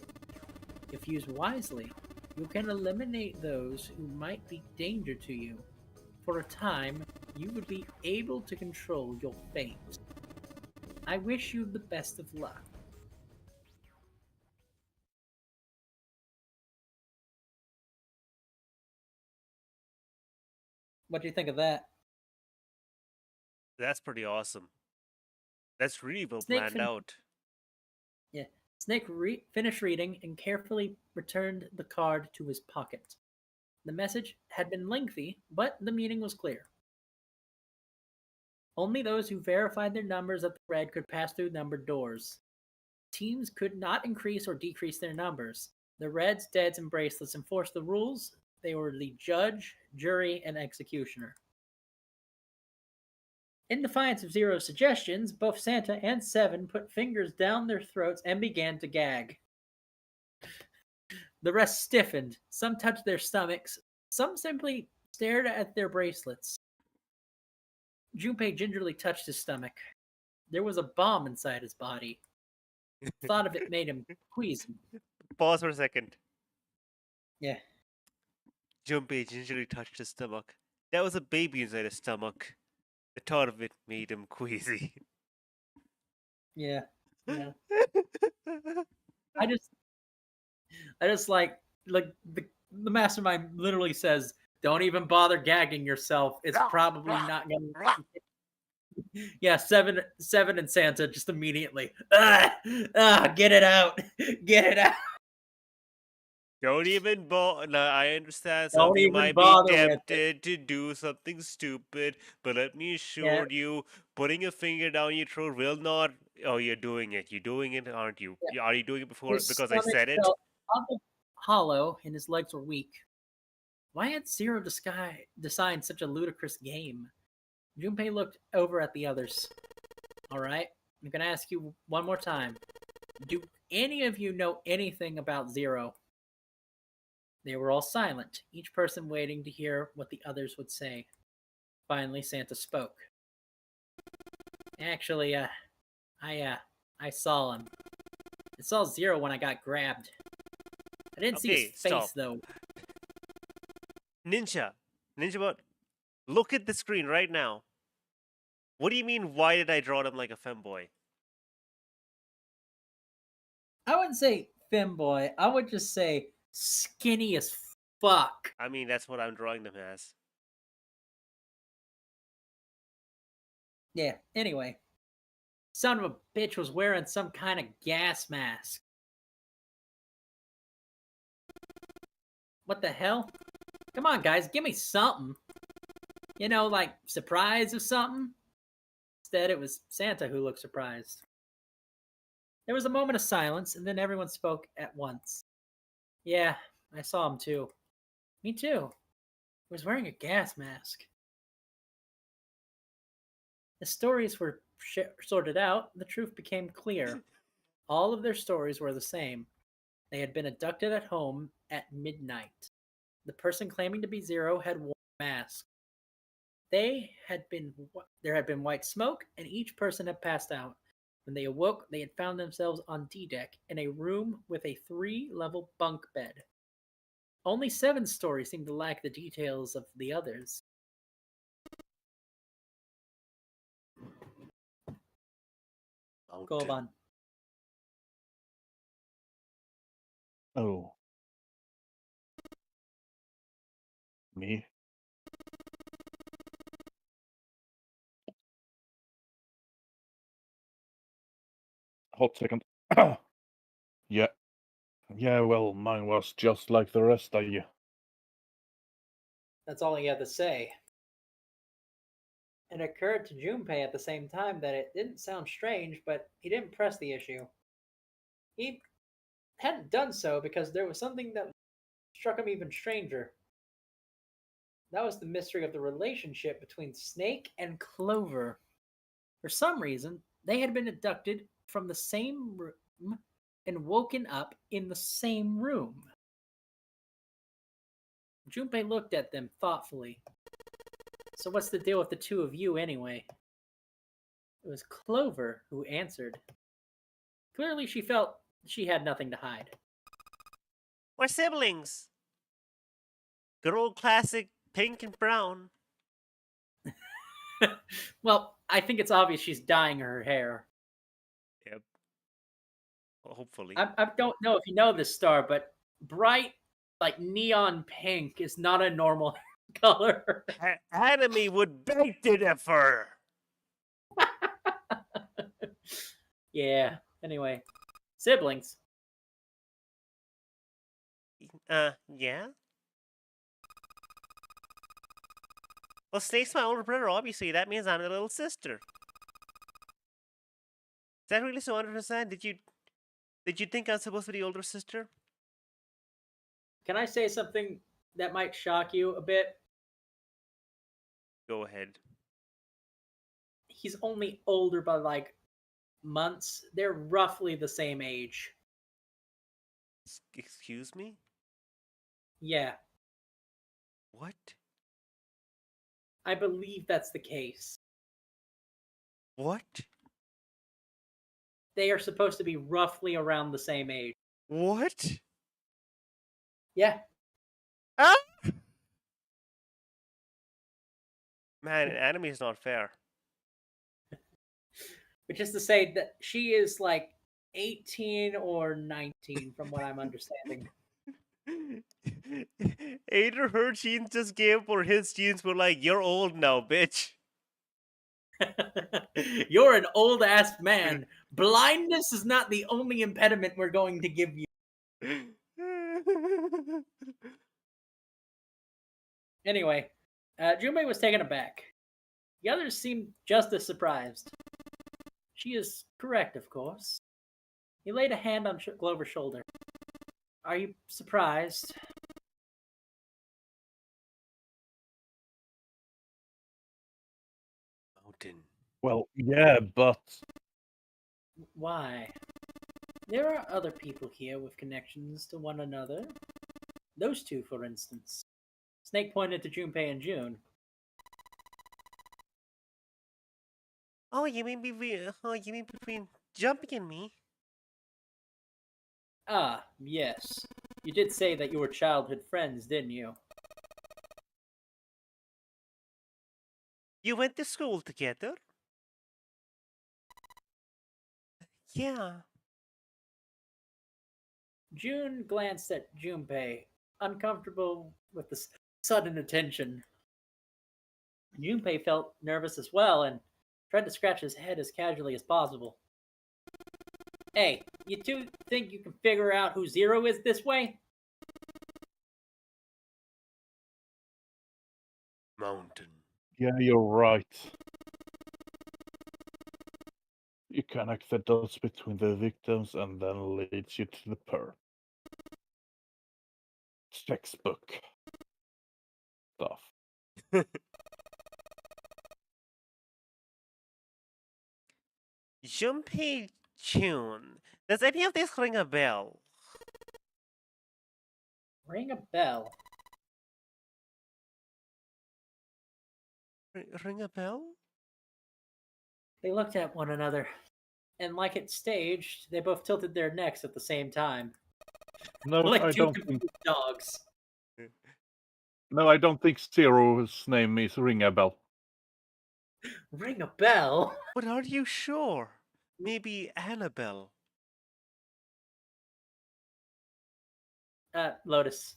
If used wisely, you can eliminate those who might be danger to you. For a time, you would be able to control your fate. I wish you the best of luck. What do you think of that? That's pretty awesome. That's really well Snake planned out. Yeah. Snake finished reading and carefully returned the card to his pocket. The message had been lengthy, but the meaning was clear. Only those who verified their numbers at the red could pass through numbered doors. Teams could not increase or decrease their numbers. The Reds, Deads, and Bracelets enforced the rules. They were the judge, jury, and executioner. In defiance of Zero's suggestions, both Santa and Seven put fingers down their throats and began to gag. The rest stiffened. Some touched their stomachs. Some simply stared at their bracelets. Junpei gingerly touched his stomach. There was a bomb inside his body. The thought of it made him queasy. Pause for a second. Yeah. Junpei gingerly touched his stomach. There was a baby inside his stomach. The thought of it made him queasy. Yeah. Yeah. I just like the mastermind literally says, "Don't even bother gagging yourself. It's probably not going to." Yeah, seven and Santa just immediately. Get it out. Get it out. Don't even bother. No, I understand some Don't of you even might be bother with it. tempted to do something stupid, but let me Yeah. assure you, putting a finger down your throat will not. Oh, you're doing it. You're doing it, aren't you? Yeah. Are you doing it before His because I stomach said it? felt hollow and his legs were weak. Why had Zero designed such a ludicrous game? Junpei looked over at the others. All right, I'm gonna ask you one more time. Do any of you know anything about Zero? They were all silent, each person waiting to hear what the others would say. Finally, Santa spoke. Actually, I saw him. I saw Zero when I got grabbed. I didn't see Okay, his face stop. though. Ninja, Ninja, look at the screen right now. What do you mean? Why did I draw them like a femboy? I wouldn't say femboy. I would just say skinny as fuck. I mean, that's what I'm drawing them as. Yeah, anyway. Son of a bitch was wearing some kind of gas mask. What the hell? Come on, guys, give me something. You know, like surprise or something? Instead, it was Santa who looked surprised. There was a moment of silence, and then everyone spoke at once. Yeah, I saw him too. Me too. He was wearing a gas mask. As stories were sorted out, the truth became clear. All of their stories were the same. They had been abducted at home at midnight. The person claiming to be Zero had worn a mask. There had been white smoke, and each person had passed out. When they awoke, they had found themselves on D deck in a room with a 3-level bunk bed. Only 7 stories seemed to lack the details of the others. Go Mountain. on. Oh. Me? Hot second. Yeah. Yeah, well, mine was just like the rest of you. That's all he had to say. It occurred to Junpei at the same time that it didn't sound strange, but he didn't press the issue. He hadn't done so because there was something that struck him even stranger. That was the mystery of the relationship between Snake and Clover. For some reason, they had been abducted from the same room and woken up in the same room. Junpei looked at them thoughtfully. So what's the deal with the two of you anyway? It was Clover who answered. Clearly she felt she had nothing to hide. We're siblings. Good old classic pink and brown. Well, I think it's obvious she's dyeing her hair. Yep. Well, hopefully. I don't know if you know this, Star, but bright, like neon pink is not a normal color. Enemy would beg to differ. Yeah, anyway. Siblings. Yeah? Well, Snake's my older brother, obviously. That means I'm the little sister. Is that really so understand? Did you think I'm supposed to be the older sister? Can I say something that might shock you a bit? Go ahead. He's only older by like months. They're roughly the same age. Excuse me? Yeah, What? I believe that's the case. What? They are supposed to be roughly around the same age. What? Yeah. Ah! Man, anime is not fair. Which is to say that she is like 18 or 19 from what I'm understanding. Either her genes just gave or his genes were like, you're old now, bitch. You're an old ass man. Blindness is not the only impediment we're going to give you. Anyway, Junmei was taken aback. The others seemed just as surprised. She is correct, of course. He laid a hand on Clover's shoulder. Are you surprised? Mountain. Well, yeah, but Why? There are other people here with connections to one another. Those two, for instance. Snake pointed to Junpei and June. Oh, you mean between Jumpy and me? Ah, yes. You did say that you were childhood friends, didn't you? You went to school together? Yeah. June glanced at Junpei, uncomfortable with the sudden attention. Junpei felt nervous as well and tried to scratch his head as casually as possible. Hey, you two think you can figure out who Zero is this way? Mountain. Yeah, you're right. You connect the dots between the victims and then leads you to the perp. Textbook stuff. Junpei Chun. Does any of this ring a bell? Ring a bell. Ring a bell? They looked at one another, and like it's staged, they both tilted their necks at the same time. No, like I two don't think. confused dogs. No, I don't think Zero's name is Ring a Bell. Ring a bell? But are you sure? Maybe Annabelle. Lotus.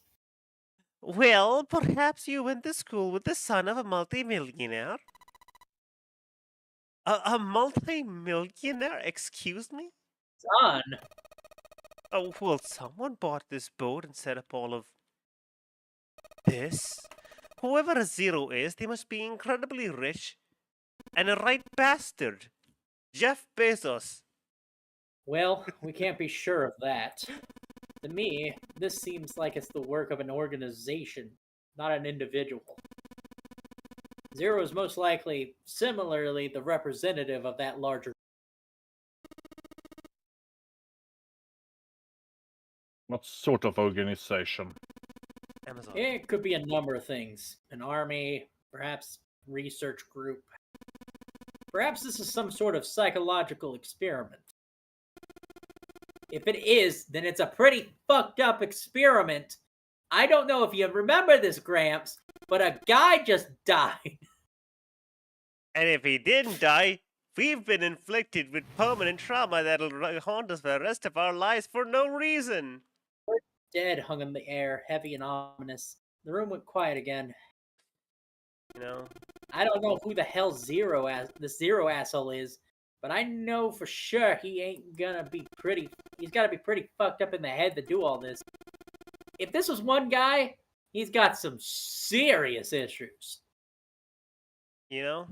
Well, perhaps you went to school with the son of a multimillionaire? A multi-millionaire? Excuse me? Son? Oh, well, someone bought this boat and set up all of this. Whoever a Zero is, they must be incredibly rich and a right bastard. Jeff Bezos. Well, we can't be sure of that. To me, this seems like it's the work of an organization, not an individual. Zero is most likely, similarly, the representative of that larger. What sort of organization? Amazon. It could be a number of things. An army, perhaps research group. Perhaps this is some sort of psychological experiment. If it is, then it's a pretty fucked up experiment. I don't know if you remember this, Gramps, but a guy just died. And if he didn't die, we've been inflicted with permanent trauma that'll haunt us for the rest of our lives for no reason. Dead hung in the air, heavy and ominous. The room went quiet again. You know? I don't know who the hell the Zero asshole is, but I know for sure he ain't gonna be pretty. He's gotta be pretty fucked up in the head to do all this. If this was one guy, he's got some serious issues. You know?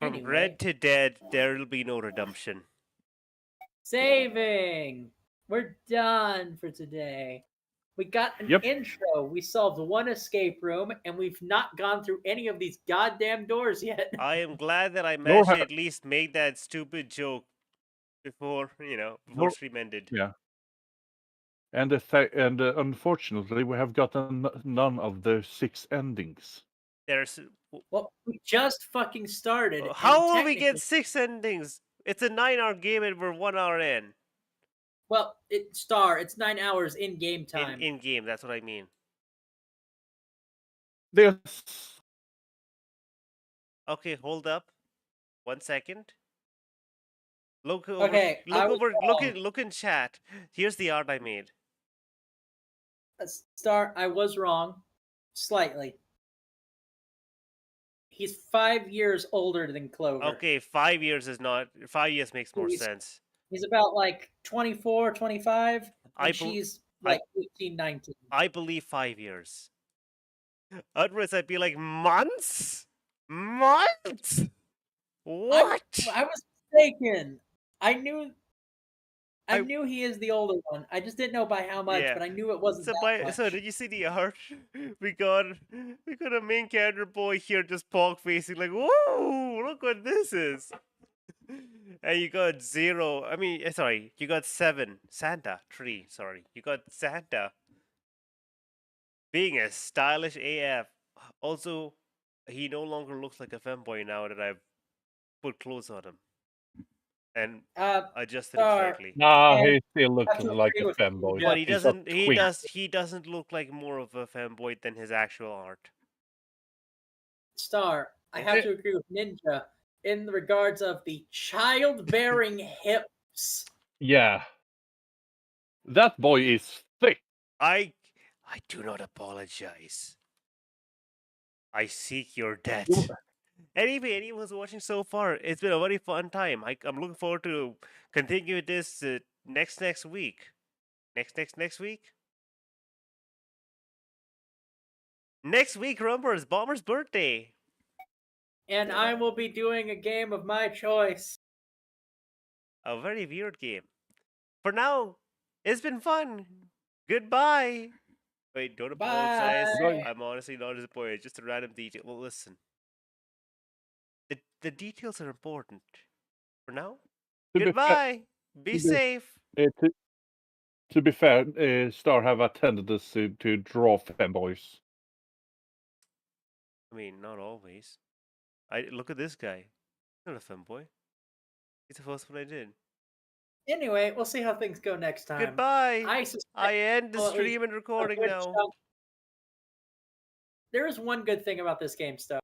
From Anyway. red to dead, there'll be no redemption. Saving! We're done for today. We got an intro. We solved one escape room, and we've not gone through any of these goddamn doors yet. I am glad that I managed to at least make that stupid joke before, before stream ended. Yeah. And unfortunately, we have gotten none of the 6 endings. There's. Well, we just fucking started. How will we get 6 endings? It's a 9-hour game and we're 1 hour in. Well, it's 9 hours in game time. In game, that's what I mean. There's. Okay, hold up. 1 second. Look over. Okay, Look in chat. Here's the art I made. Star, I was wrong, slightly. He's 5 years older than Clover. Okay, 5 years is not. 5 years makes more sense. He's about like 24, 25, and she's like 18, 19. I believe 5 years. Otherwise, I'd be like, months? Months? What? I was mistaken. I knew he is the older one. I just didn't know by how much, but I knew it wasn't that much. So did you see the art? We got a main character boy here just pog facing like, whoa, look what this is. And you got 0. I mean, sorry, you got 7. Santa 3. Sorry, you got Santa being a stylish AF. Also, he no longer looks like a femboy now that I've put clothes on him. And adjusted it correctly. Nah, he still looks like a femboy. But he doesn't look like more of a femboy than his actual art. Star, I have to agree with Ninja in regards of the childbearing hips. Yeah. That boy is thick. I do not apologize. I seek your death. Anyway, anyone who's watching so far, it's been a very fun time. I'm looking forward to continue this next week. Next week. Next week, remember, is Bomber's birthday. And I will be doing a game of my choice. A very weird game. For now, it's been fun. Goodbye. Wait, don't apologize. Bye. I'm honestly not disappointed. Just a random detail. Well, listen. The details are important. For now, To be fair, goodbye. Be to be- safe. to be fair, Star have a tendency to draw femboys. I mean, not always. I look at this guy. Not a femboy. He's the first one I did. Anyway, we'll see how things go next time. Goodbye. I suspect I end the well, at least stream and a recording good now. chunk- There is one good thing about this game, Star.